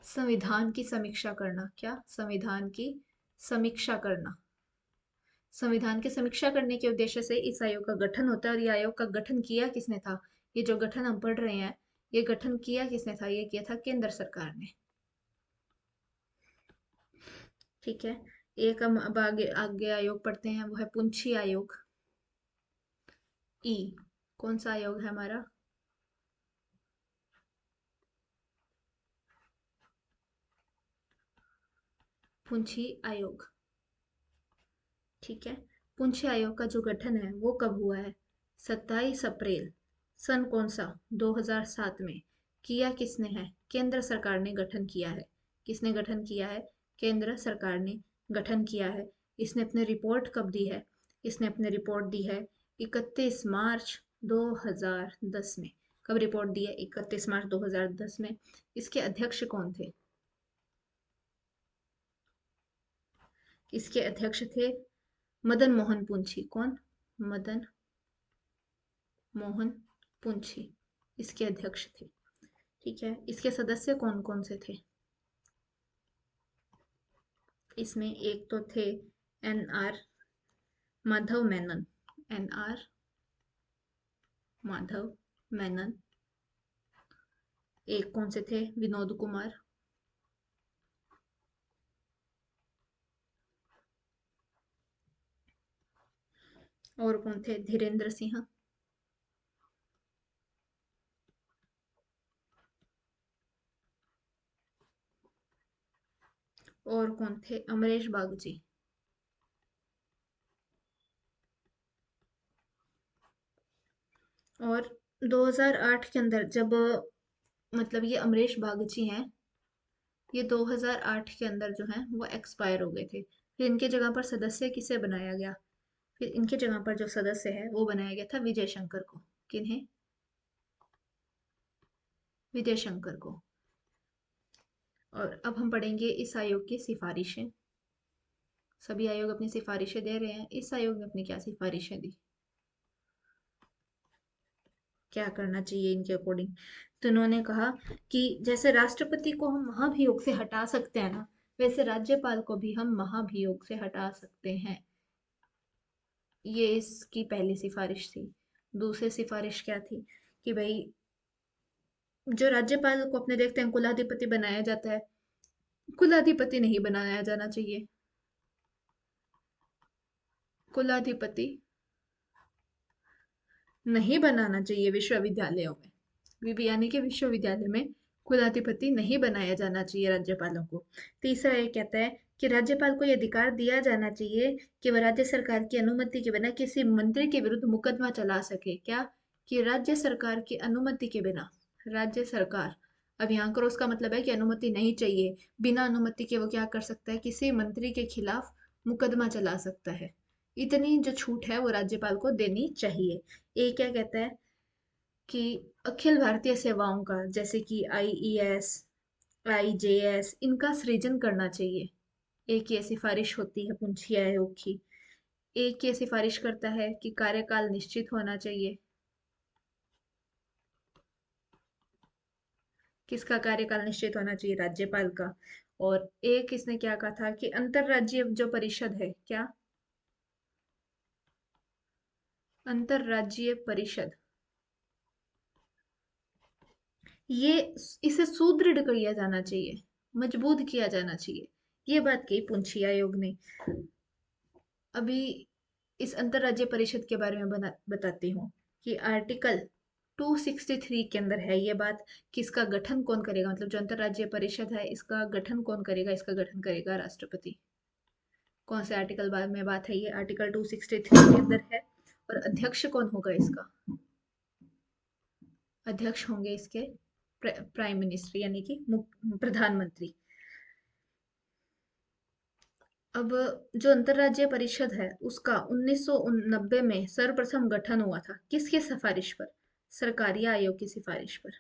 संविधान की समीक्षा करना। क्या? संविधान की समीक्षा करना। संविधान की समीक्षा करने के उद्देश्य से इस आयोग का गठन होता है। और ये आयोग का गठन किया किसने था? ये जो गठन हम पढ़ रहे हैं, ये गठन किया किसने था? ये किया था केंद्र सरकार ने। ठीक है। एक हम अब आगे आगे आयोग पढ़ते हैं, वो है पुंछी आयोग। ई कौन सा आयोग है हमारा? पुंछी आयोग। ठीक है। पुंछी आयोग का जो गठन है वो कब हुआ है? 27 अप्रैल सन कौन सा? 2007 में। किया किसने है? केंद्र सरकार ने गठन किया है। किसने गठन किया है? केंद्र सरकार ने गठन किया है। इसने अपनी रिपोर्ट कब दी है? इसने अपनी रिपोर्ट दी है 31 मार्च 2010 में। कब रिपोर्ट दी है? 31 मार्च 2010 में। इसके अध्यक्ष कौन थे? इसके अध्यक्ष थे मदन मोहन पुंछी। कौन? मदन मोहन पुंछी इसके अध्यक्ष थे। ठीक है, इसके सदस्य कौन कौन से थे? इसमें एक तो थे N R Madhav Menon. N R Madhav Menon. एक कौन से थे? विनोद कुमार। और कौन थे? धीरेन्द्र सिंह। और कौन थे? अमरेश बागची। और 2008 के अंदर जब मतलब ये अमरीश बागची हैं, ये 2008 के अंदर जो हैं वो एक्सपायर हो गए थे। फिर इनके जगह पर सदस्य किसे बनाया गया? फिर इनके जगह पर जो सदस्य है वो बनाया गया था विजय शंकर को। किन्हें? विजय शंकर को। और अब हम पढ़ेंगे इस आयोग की सिफारिशें। सभी आयोग अपनी सिफारिशें दे रहे हैं। इस आयोग ने अपनी क्या सिफारिशें दी? क्या करना चाहिए इनके अकॉर्डिंग? तो उन्होंने कहा कि जैसे राष्ट्रपति को हम महाभियोग से हटा सकते हैं ना, वैसे राज्यपाल को भी हम महाभियोग से हटा सकते हैं। ये इसकी पहली सिफारिश थी। दूसरी सिफारिश क्या थी? कि भाई जो राज्यपाल को अपने देखते हैं कुलाधिपति बनाया जाता है, कुलाधिपति नहीं बनाया जाना चाहिए। कुलाधिपति नहीं बनाना चाहिए विश्वविद्यालयों में। यानी कि विश्वविद्यालय में कुलाधिपति नहीं बनाया जाना चाहिए राज्यपालों को। तीसरा ये कहता है कि राज्यपाल को यह अधिकार दिया जाना चाहिए कि वह राज्य सरकार की अनुमति के बिना किसी मंत्री के विरुद्ध मुकदमा चला सके। क्या? कि राज्य सरकार की अनुमति के बिना। राज्य सरकार, अब यहाँ करो उसका मतलब है कि अनुमति नहीं चाहिए। बिना अनुमति के वो क्या कर सकता है? किसी मंत्री के खिलाफ मुकदमा चला सकता है। इतनी जो छूट है वो राज्यपाल को देनी चाहिए। ये क्या कहता है कि अखिल भारतीय सेवाओं का, जैसे कि आईईएस, आईजेएस, इनका सृजन करना चाहिए। एक ये सिफारिश होती है पुंछी आयोग की। एक ये सिफारिश करता है कि कार्यकाल निश्चित होना चाहिए। किसका कार्यकाल निश्चित होना चाहिए? राज्यपाल का। और एक इसने क्या कहा था कि अंतरराज्यीय जो परिषद है, क्या? अंतरराज्यीय परिषद, ये इसे सुदृढ़ किया जाना चाहिए, मजबूत किया जाना चाहिए। ये बात कही पुंछी आयोग ने। अभी इस अंतरराज्यीय परिषद के बारे में बताती हूँ कि आर्टिकल 263 के अंदर है ये बात कि इसका गठन कौन करेगा। मतलब जो अंतरराज्यीय परिषद है इसका गठन कौन करेगा? इसका गठन करेगा राष्ट्रपति। कौन से आर्टिकल बाद में बात है? ये आर्टिकल 263 के अंदर है। और अध्यक्ष कौन होगा इसका? अध्यक्ष होंगे इसके प्राइम मिनिस्टर, यानी कि प्रधानमंत्री। अब जो अंतरराज्यीय परिषद है उसका 1990 में सर्वप्रथम गठन हुआ था। किसके सिफारिश पर? सरकारिया आयोग की सिफारिश पर।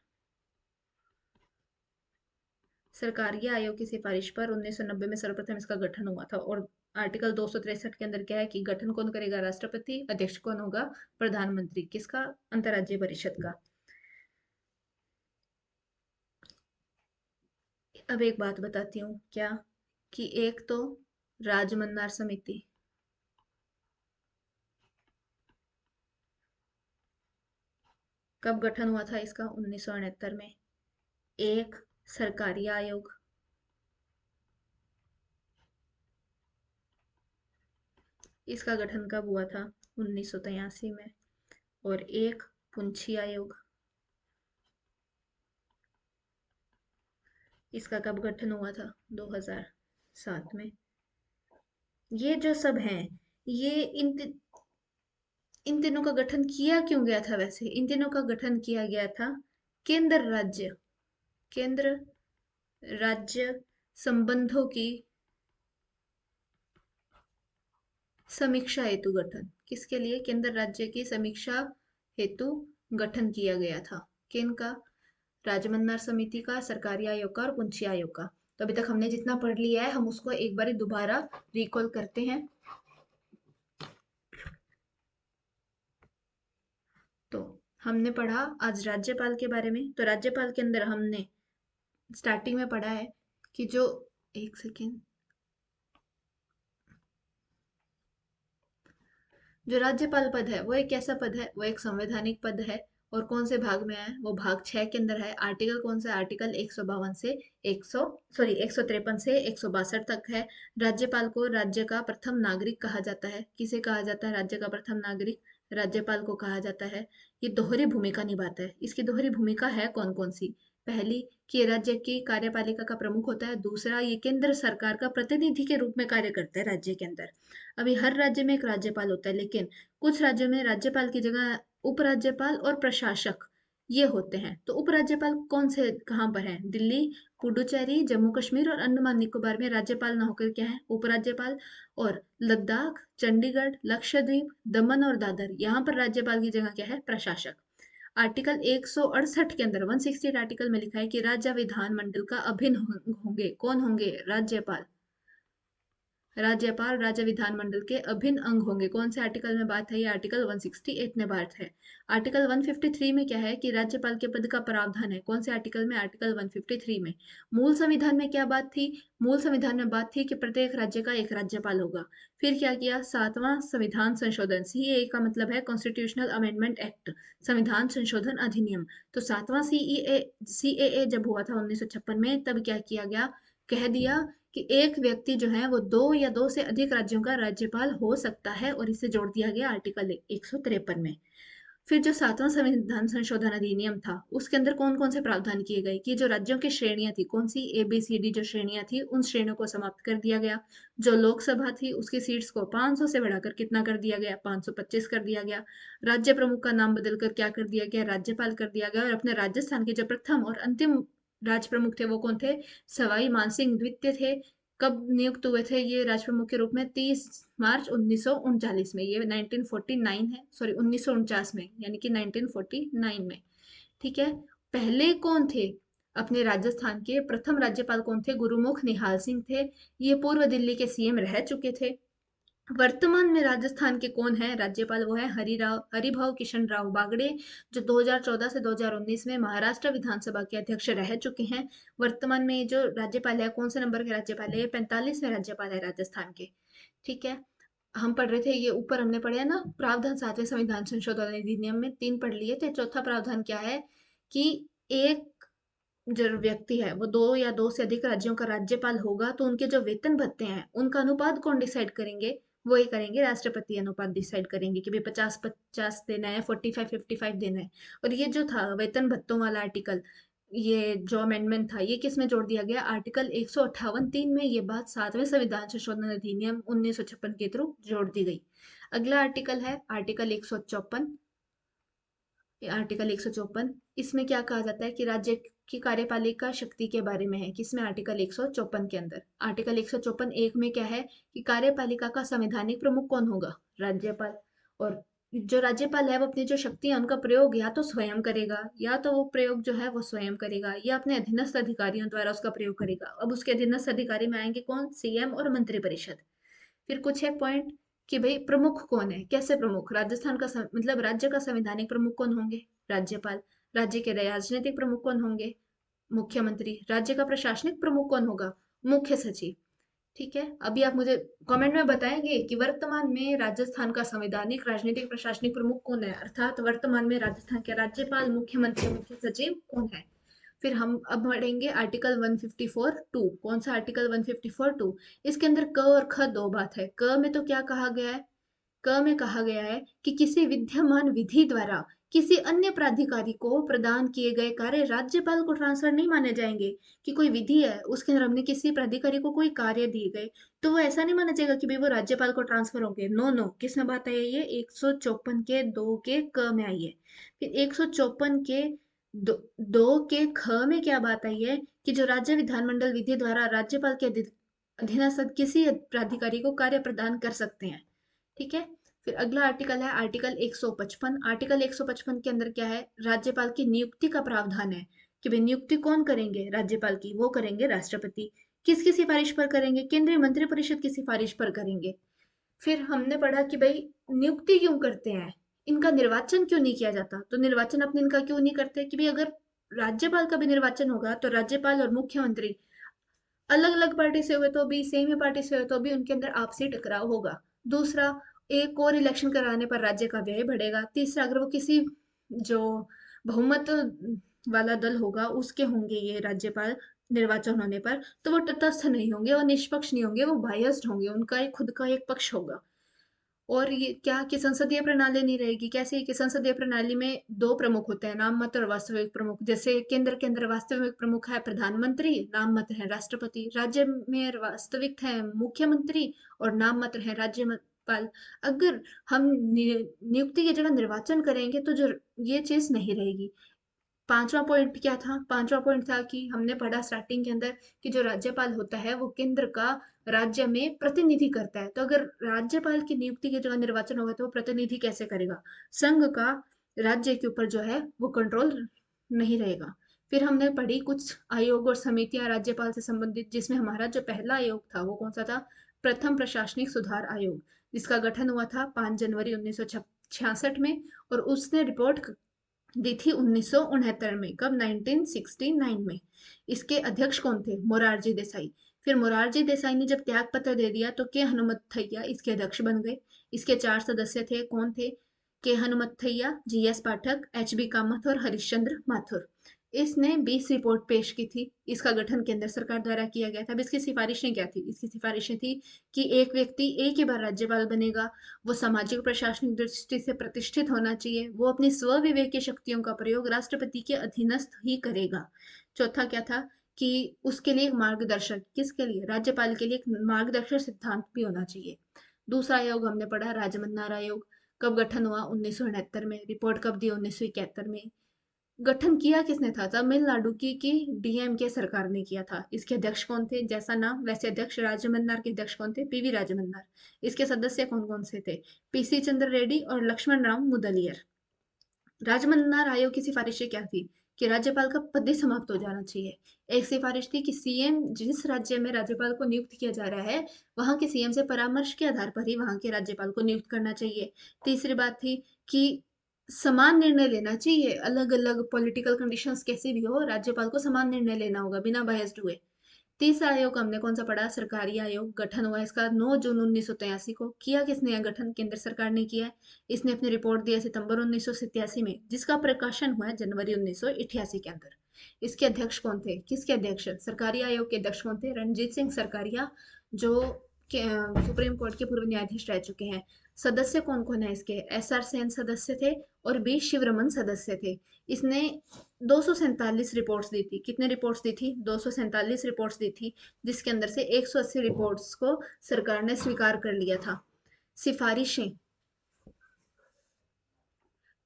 सरकारिया आयोग की सिफारिश पर 1990 में सर्वप्रथम इसका गठन हुआ था। और आर्टिकल 263 के अंदर क्या है कि गठन कौन करेगा? राष्ट्रपति। अध्यक्ष कौन होगा? प्रधानमंत्री। किसका? अंतरराज्यीय परिषद का। अब एक बात बताती हूँ, क्या? कि एक तो राजमन्नार समिति, कब गठन हुआ था इसका? 1969 में। एक सरकारी आयोग, इसका गठन कब हुआ था? 1983 में। और एक पुंछी आयोग, इसका कब गठन हुआ था? 2007 में। ये जो सब हैं, ये इन इन तीनों का गठन किया क्यों गया था? वैसे इन तीनों का गठन किया गया था केंद्र राज्य केंद्र राज्य संबंधों की समीक्षा हेतु गठन। किसके लिए? केंद्र राज्य की समीक्षा हेतु गठन किया गया था। किन का? राजमन्दार समिति का, सरकारी आयोग का और पुंछी आयोग का। तो अभी तक हमने जितना पढ़ लिया है हम उसको एक बार दोबारा रिकॉल करते हैं। तो हमने पढ़ा आज राज्यपाल के बारे में। तो राज्यपाल के अंदर हमने स्टार्टिंग में पढ़ा है कि जो, एक सेकेंड, जो राज्यपाल पद है वो एक कैसा पद है? वो एक संवैधानिक पद है। और कौन से भाग में है? वो भाग 6 के अंदर है। आर्टिकल कौन सा? आर्टिकल 152 से 153 से 162 तक है। राज्यपाल को राज्य का प्रथम नागरिक कहा जाता है। किसे कहा जाता है राज्य का प्रथम नागरिक? राज्यपाल को कहा जाता है। ये दोहरी भूमिका निभाता है। इसकी दोहरी भूमिका है कौन कौन सी? पहली, कि ये राज्य की कार्यपालिका का प्रमुख होता है। दूसरा, ये केंद्र सरकार का प्रतिनिधि के रूप में कार्य करता है राज्य के अंदर। अभी हर राज्य में एक राज्यपाल होता है, लेकिन कुछ राज्यों में राज्यपाल की जगह उपराज्यपाल और प्रशासक ये होते हैं। तो उपराज्यपाल कौन से कहाँ पर हैं? दिल्ली, पुडुचेरी, जम्मू कश्मीर और अंडमान निकोबार में राज्यपाल ना होकर क्या है? उपराज्यपाल। और लद्दाख, चंडीगढ़, लक्षद्वीप, दमन और दादर यहाँ पर राज्यपाल की जगह क्या है? प्रशासक। आर्टिकल 168 के अंदर 168 आर्टिकल में लिखा है कि राज्य विधानमंडल का अभिन्न होंगे। कौन होंगे? राज्यपाल। राज्यपाल राज्य विधानमंडल के अभिन्न अंग होंगे। कौन से आर्टिकल में बात है? ये आर्टिकल 168 में बात है। आर्टिकल 153 में क्या है कि राज्यपाल के पद का प्रावधान है। कौन से आर्टिकल में? आर्टिकल 153 में। मूल संविधान में क्या बात थी? मूल संविधान में बात थी कि प्रत्येक राज्य का एक राज्यपाल होगा। फिर क्या किया? 7वां संविधान संशोधन, सीएए का मतलब है कॉन्स्टिट्यूशनल अमेंडमेंट एक्ट, संविधान संशोधन अधिनियम। तो 7वां सीएए जब हुआ था 1956 में, तब क्या किया गया? कह दिया कि एक व्यक्ति जो है वो 2 या 2 से अधिक राज्यों का राज्यपाल हो सकता है, और इसे जोड़ दिया गया आर्टिकल 153 में। फिर जो 7वां संविधान संशोधन अधिनियम था उसके अंदर कौन कौन से प्रावधान किए गए कि जो राज्यों की श्रेणियां थी, कौन सी? ABCD जो श्रेणियां थी, उन श्रेणियों को समाप्त कर दिया गया। जो लोकसभा थी उसकी सीट्स को 500 से बढ़ाकर कितना कर दिया गया? 525 कर दिया गया। राज्य प्रमुख का नाम बदलकर क्या कर दिया गया? राज्यपाल कर दिया गया। और अपने राजस्थान के जो प्रथम और अंतिम राज प्रमुख थे वो कौन थे? सवाई मानसिंह द्वितीय थे। कब नियुक्त हुए थे ये राज प्रमुख के रूप में? 30 मार्च 1939 में। ये 1949 है, सॉरी 1949 में, यानी कि 1949 में। ठीक है। पहले कौन थे? अपने राजस्थान के प्रथम राज्यपाल कौन थे? गुरुमुख निहाल सिंह थे। ये पूर्व दिल्ली के सीएम रह चुके थे। वर्तमान में राजस्थान के कौन है राज्यपाल? वो है हरिभाऊ किशन राव बागड़े, जो 2014 से 2019 में महाराष्ट्र विधानसभा के अध्यक्ष रह चुके हैं। वर्तमान में जो राज्यपाल है, कौन से नंबर के राज्यपाल है? ये 45वें राज्यपाल है राजस्थान के। ठीक है। हम पढ़ रहे थे, ये ऊपर हमने पढ़ा है ना, प्रावधान 7वें संविधान संशोधन अधिनियम में 3 पढ़ लिए थे। चौथा प्रावधान क्या है कि एक जो व्यक्ति है वो 2 या 2 से अधिक राज्यों का राज्यपाल होगा, तो उनके जो वेतन भत्ते हैं उनका अनुपात कौन डिसाइड करेंगे? वो ये करेंगे, राष्ट्रपति अनुपात डिसाइड करेंगे कि भाई 50-50 देना है, 45-55 देना है। और ये जो था वेतन भत्तों वाला आर्टिकल, ये जो अमेंडमेंट था, ये किस में जोड़ दिया गया? आर्टिकल 158(3) में। ये बात 7वें संविधान संशोधन अधिनियम 1956 के थ्रू जोड़ दी गई। अगला आर्टिकल है आर्टिकल 154। आर्टिकल 154, इसमें क्या कहा जाता है कि राज्य की कार्यपालिका शक्ति के बारे में है। किसमें? आर्टिकल 154 के अंदर। आर्टिकल 154 एक में क्या है कि कार्यपालिका का संवैधानिक प्रमुख कौन होगा? राज्यपाल। और जो राज्यपाल है वो अपनी जो शक्तियां उनका प्रयोग या तो स्वयं करेगा, या तो वो प्रयोग जो है वो स्वयं करेगा, या अपने अधीनस्थ अधिकारियों द्वारा उसका प्रयोग करेगा। अब उसके अधीनस्थ अधिकारी में आएंगे कौन? सीएम और मंत्रिपरिषद। फिर कुछ है पॉइंट कि भाई प्रमुख कौन है, कैसे प्रमुख? राजस्थान का मतलब राज्य का संवैधानिक प्रमुख कौन होंगे? राज्यपाल। राज्य के राजनीतिक प्रमुख कौन होंगे? मुख्यमंत्री। राज्य का प्रशासनिक प्रमुख कौन होगा? मुख्य सचिव। ठीक है। अभी आप मुझे कमेंट में बताएंगे कि वर्तमान में राजस्थान का संवैधानिक, राजनीतिक, प्रशासनिक प्रमुख कौन है, अर्थात वर्तमान में राजस्थान के राज्यपाल, मुख्यमंत्री, मुख्य सचिव कौन है। फिर हम अब पढ़ेंगे आर्टिकल 154(2). कौन सा आर्टिकल? 154(2). इसके अंदर क और ख दो बात है। क में तो क्या कहा गया है क में कहा गया है कि किसी विद्यमान विधि द्वारा किसी अन्य प्राधिकारी को प्रदान किए गए कार्य राज्यपाल को ट्रांसफर नहीं माने जाएंगे। कि कोई विधि है उसके अंदर हमने किसी प्राधिकारी को कोई कार्य दिए गए, तो वो ऐसा नहीं माना जाएगा कि भाई वो राज्यपाल को ट्रांसफर होंगे। नो नो, किस में बात आई है? ये 154 के 2 के क में आई है। फिर 154 के दो के ख में क्या बात आई है कि जो राज्य विधानमंडल विधि द्वारा राज्यपाल के अधीनस्थ किसी प्राधिकारी को कार्य प्रदान कर सकते हैं। ठीक है। फिर अगला आर्टिकल है आर्टिकल 155। आर्टिकल 155 के अंदर क्या है? राज्यपाल की नियुक्ति का प्रावधान है कि भाई नियुक्ति कौन करेंगे राज्यपाल की? वो करेंगे राष्ट्रपति। किसकी सिफारिश पर करेंगे? केंद्रीय मंत्रिपरिषद की सिफारिश पर करेंगे। फिर हमने पढ़ा कि भाई नियुक्ति क्यों करते हैं, इनका निर्वाचन क्यों नहीं किया जाता? तो निर्वाचन अपने इनका क्यों नहीं करते कि भाई अगर राज्यपाल का भी निर्वाचन होगा तो राज्यपाल और मुख्यमंत्री अलग अलग पार्टी से हुए तो भी, सेम ही पार्टी से हुए तो भी उनके अंदर आपसी टकराव होगा। दूसरा, एक और इलेक्शन कराने पर राज्य का व्यय बढ़ेगा। तीसरा, अगर वो किसी जो बहुमत वाला दल होगा उसके होंगे ये राज्यपाल निर्वाचन होने पर, तो वो तटस्थ नहीं होंगे, वो निष्पक्ष नहीं होंगे, वो बायस्ड होंगे, उनका एक खुद का एक पक्ष होगा। और ये क्या कि संसदीय प्रणाली नहीं रहेगी? कैसे कि संसदीय प्रणाली में दो प्रमुख होते हैं, नाम मात्र और वास्तविक प्रमुख। जैसे केंद्र के अंदर वास्तविक प्रमुख है प्रधानमंत्री, नाम मात्र है राष्ट्रपति। राज्य में वास्तविक है मुख्यमंत्री और नाम मात्र है राज्यपाल। अगर हम नियुक्ति की जगह निर्वाचन करेंगे तो जो ये चीज नहीं रहेगी। पांचवा पॉइंट क्या था? पांचवा पॉइंट था कि हमने पढ़ा स्टार्टिंग के अंदर कि जो राज्यपाल होता है वो केंद्र का राज्य में प्रतिनिधि करता है। तो अगर राज्यपाल की नियुक्ति की जगह निर्वाचन होगा तो वो प्रतिनिधि कैसे करेगा? संघ का राज्य के ऊपर जो है वो कंट्रोल नहीं रहेगा। फिर हमने पढ़ी कुछ आयोग और समितियां राज्यपाल से संबंधित, जिसमें हमारा जो पहला आयोग था वो कौन सा था? प्रथम प्रशासनिक सुधार आयोग, जिसका गठन हुआ था 5 जनवरी 1966 में। और उसने रिपोर्ट दी थी 1969 में। कब? 1969 में। इसके अध्यक्ष कौन थे? मोरारजी देसाई। फिर मोरारजी देसाई ने जब त्याग पत्र दे दिया तो के हनुमंतैया इसके अध्यक्ष बन गए। इसके 4 सदस्य थे। कौन थे? के हनुमंतैया, जी एस पाठक, एच बी कामत और हरिश्चंद्र माथुर। इसने 20 रिपोर्ट पेश की थी। इसका गठन केंद्र सरकार द्वारा किया गया था। अब इसकी सिफारिशें क्या थी? इसकी सिफारिशें थी कि एक व्यक्ति एक ही बार राज्यपाल बनेगा, वो सामाजिक प्रशासनिक दृष्टि से प्रतिष्ठित होना चाहिए, वो अपनी स्व विवेकी शक्तियों का प्रयोग राष्ट्रपति के अधीनस्थ ही करेगा। चौथा क्या था? कि उसके लिए एक मार्गदर्शक, किसके लिए? राज्यपाल के लिए एक मार्गदर्शक सिद्धांत भी होना चाहिए। दूसरा आयोग हमने पढ़ा राजमन्नार आयोग। कब गठन हुआ? 1969 में। रिपोर्ट कब दी? 1971 में। गठन किया किसने था? तमिलनाडु की डीएमके सरकार ने किया था। इसके अध्यक्ष कौन थे? जैसा नाम वैसे अध्यक्ष। राजमन्नार के अध्यक्ष कौन थे? पीवी राजमन्नार। इसके सदस्य कौन कौन से थे? पीसी चंद्र रेड्डी और लक्ष्मण राव मुदलियर। राजमन्नार आयोग की सिफारिशें क्या थी? कि राज्यपाल का पद ही समाप्त हो जाना चाहिए। एक सिफारिश थी कि सीएम, जिस राज्य में राज्यपाल को नियुक्त किया जा रहा है वहां के सीएम से परामर्श के आधार पर ही वहां के राज्यपाल को नियुक्त करना चाहिए। तीसरी बात थी कि समान निर्णय लेना चाहिए, अलग अलग पॉलिटिकल कंडीशंस कैसे भी हो, राज्यपाल को समान निर्णय लेना होगा बिना बायस्ड हुए। तीसरा आयोग हमने कौन सा पढ़ा? सरकारी आयोग। गठन हुआ इसका 9 जून 1983 को। किया किसने यह गठन? केंद्र सरकार ने किया है। इसने अपनी रिपोर्ट दी है सितंबर 1987 में, जिसका प्रकाशन हुआ है जनवरी 1988 के अंदर। इसके अध्यक्ष कौन थे? किसके अध्यक्ष? सरकारी आयोग के अध्यक्ष कौन थे? रणजीत सिंह सरकारिया, जो सुप्रीम कोर्ट के पूर्व न्यायाधीश रह चुके हैं। सदस्य कौन कौन है इसके? एस आर सेन सदस्य थे और बी शिवरमन सदस्य थे। इसने 247 रिपोर्ट्स दी थी। कितने रिपोर्ट्स दी थी? 247 रिपोर्ट्स दी थी, जिसके अंदर से 180 रिपोर्ट्स को सरकार ने स्वीकार कर लिया था। सिफारिशें,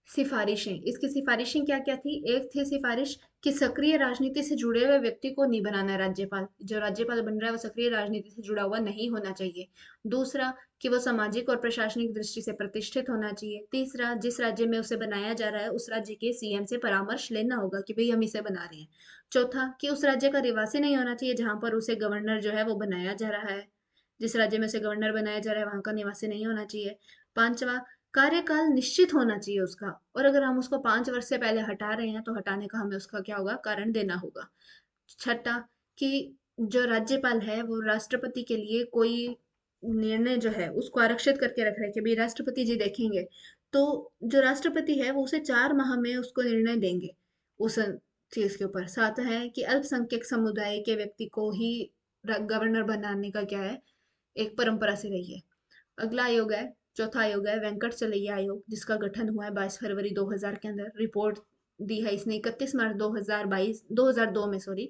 सिफारिशें इसकी सिफारिशें क्या क्या थी? एक थी सिफारिश कि सक्रिय राजनीति से जुड़े हुए व्यक्ति को नहीं बनाना है राज्यपाल। जो राज्यपाल बन रहा है वो सक्रिय राजनीति से जुड़ा हुआ नहीं होना चाहिए। दूसरा, कि वो सामाजिक और प्रशासनिक दृष्टि से प्रतिष्ठित होना चाहिए। तीसरा, जिस राज्य में उसे बनाया जा रहा है उस राज्य के सीएम से परामर्श लेना होगा कि भाई हम इसे बना रहे हैं। चौथा, कि उस राज्य का निवासी नहीं होना चाहिए जहां पर उसे गवर्नर जो है वो बनाया जा रहा है। जिस राज्य में उसे गवर्नर बनाया जा रहा है वहां का निवासी नहीं होना चाहिए। पांचवा, कार्यकाल निश्चित होना चाहिए उसका, और अगर हम उसको 5 वर्ष से पहले हटा रहे हैं तो हटाने का हमें उसका क्या होगा? कारण देना होगा। छठा, कि जो राज्यपाल है वो राष्ट्रपति के लिए कोई निर्णय जो है उसको आरक्षित करके रख रहे हैं कि भाई राष्ट्रपति जी देखेंगे, तो जो राष्ट्रपति है वो उसे 4 माह में उसको निर्णय देंगे उस चीज के ऊपर। साथ है कि अल्पसंख्यक समुदाय के व्यक्ति को ही गवर्नर बनाने का क्या है, एक परंपरा से रही है। अगला आयोग है चौथा आयोग है वेंकट चलैया आयोग, जिसका गठन हुआ है 22 फरवरी 2000 के अंदर। रिपोर्ट दी है इसने 31 मार्च 2022 2002 में, सॉरी।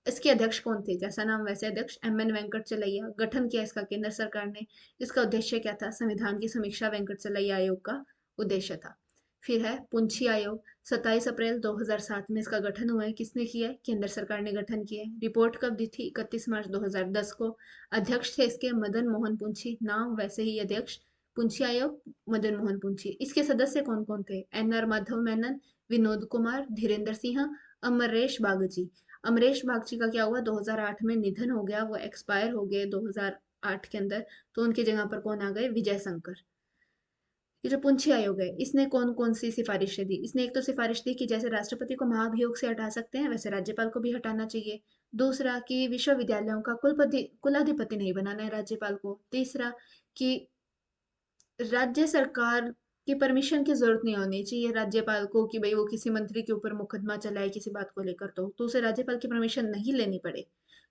इसके अध्यक्ष कौन थे? जैसा नाम वैसे अध्यक्ष, एम एन वेंकट चलैया। गठन किया इसका केंद्र सरकार ने। इसका उद्देश्य क्या था? संविधान की समीक्षा वेंकट चलैया आयोग का उद्देश्य था। फिर है पुंछी आयोग, 27 अप्रैल 2007 में इसका गठन हुआ है। किसने किया है? केंद्र सरकार ने गठन किया है। रिपोर्ट कब दी थी? 31 मार्च 2010 को। अध्यक्ष थे इसके मदन मोहन पुंछी, नाम वैसे ही अध्यक्ष। पुंछी आयोग, मदन मोहन पुंछी। इसके सदस्य कौन कौन थे? N R Madhav Menon, Vinod Kumar, Dhirendra Singh, Amaresh Bagchi. अमरेश बागची का क्या हुआ? 2008 में निधन हो गया, वो एक्सपायर हो गए 2008 के अंदर। तो उनकी जगह पर कौन आ गए? विजय शंकर। ये जो पुंछी आयोग है, इसने कौन कौन सी सिफारिशें दी? इसने एक तो सिफारिश दी कि जैसे राष्ट्रपति को महाभियोग से हटा सकते हैं, वैसे राज्यपाल को भी हटाना चाहिए। दूसरा, कि विश्वविद्यालयों का कुलाधिपति नहीं बनाना है राज्यपाल को। तीसरा, कि राज्य सरकार की परमिशन की जरूरत नहीं होनी चाहिए राज्यपाल को कि भाई वो किसी मंत्री के ऊपर मुकदमा चलाए किसी बात को लेकर, तो उसे राज्यपाल की परमिशन नहीं लेनी पड़े।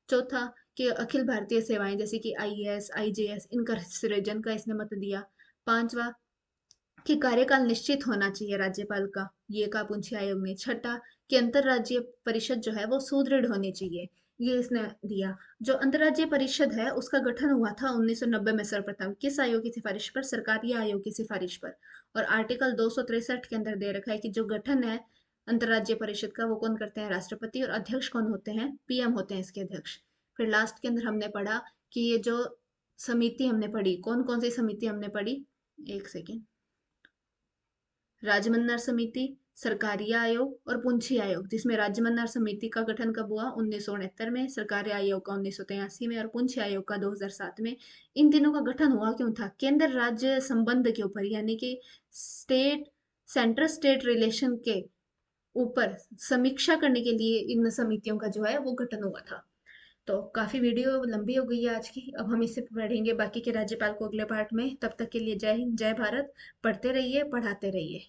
चौथा, कि अखिल भारतीय सेवाएं जैसे कि आईएएस आईजेएस, इनका सृजन का इसने मत दिया। पांचवा, कि कार्यकाल निश्चित होना चाहिए राज्यपाल का, ये कहा पुंछी आयोग ने। छठा, कि अंतरराज्यीय परिषद जो है वो सुदृढ़ होनी चाहिए, ये इसने दिया। जो अंतरराज्यीय परिषद है उसका गठन हुआ था 1990 में सर्वप्रथम। किस आयोग की सिफारिश पर? सरकारी आयोग की सिफारिश पर। और आर्टिकल 263 के अंदर दे रखा है कि जो गठन है अंतरराज्यीय परिषद का वो कौन करते हैं? राष्ट्रपति। और अध्यक्ष कौन होते हैं? पीएम होते हैं इसके अध्यक्ष। फिर लास्ट के अंदर हमने पढ़ा कि ये जो समिति हमने पढ़ी, कौन कौन सी समिति हमने पढ़ी? एक सेकेंड। राजमन्नार समिति, सरकारिया आयोग और पुंछी आयोग, जिसमें राजमन्नार समिति का गठन कब हुआ? 1969 में। सरकारिया आयोग का 1983 में और पुंछी आयोग का 2007 में। इन तीनों का गठन हुआ क्यों था? केंद्र राज्य संबंध के ऊपर, यानी कि स्टेट सेंट्रल स्टेट रिलेशन के ऊपर समीक्षा करने के लिए इन समितियों का जो है वो गठन हुआ था। तो काफी वीडियो लंबी हो गई है आज की। अब हम इससे पढ़ेंगे बाकी के राज्यपाल को अगले पार्ट में। तब तक के लिए जय हिंद, जय भारत। पढ़ते रहिए, पढ़ाते रहिए।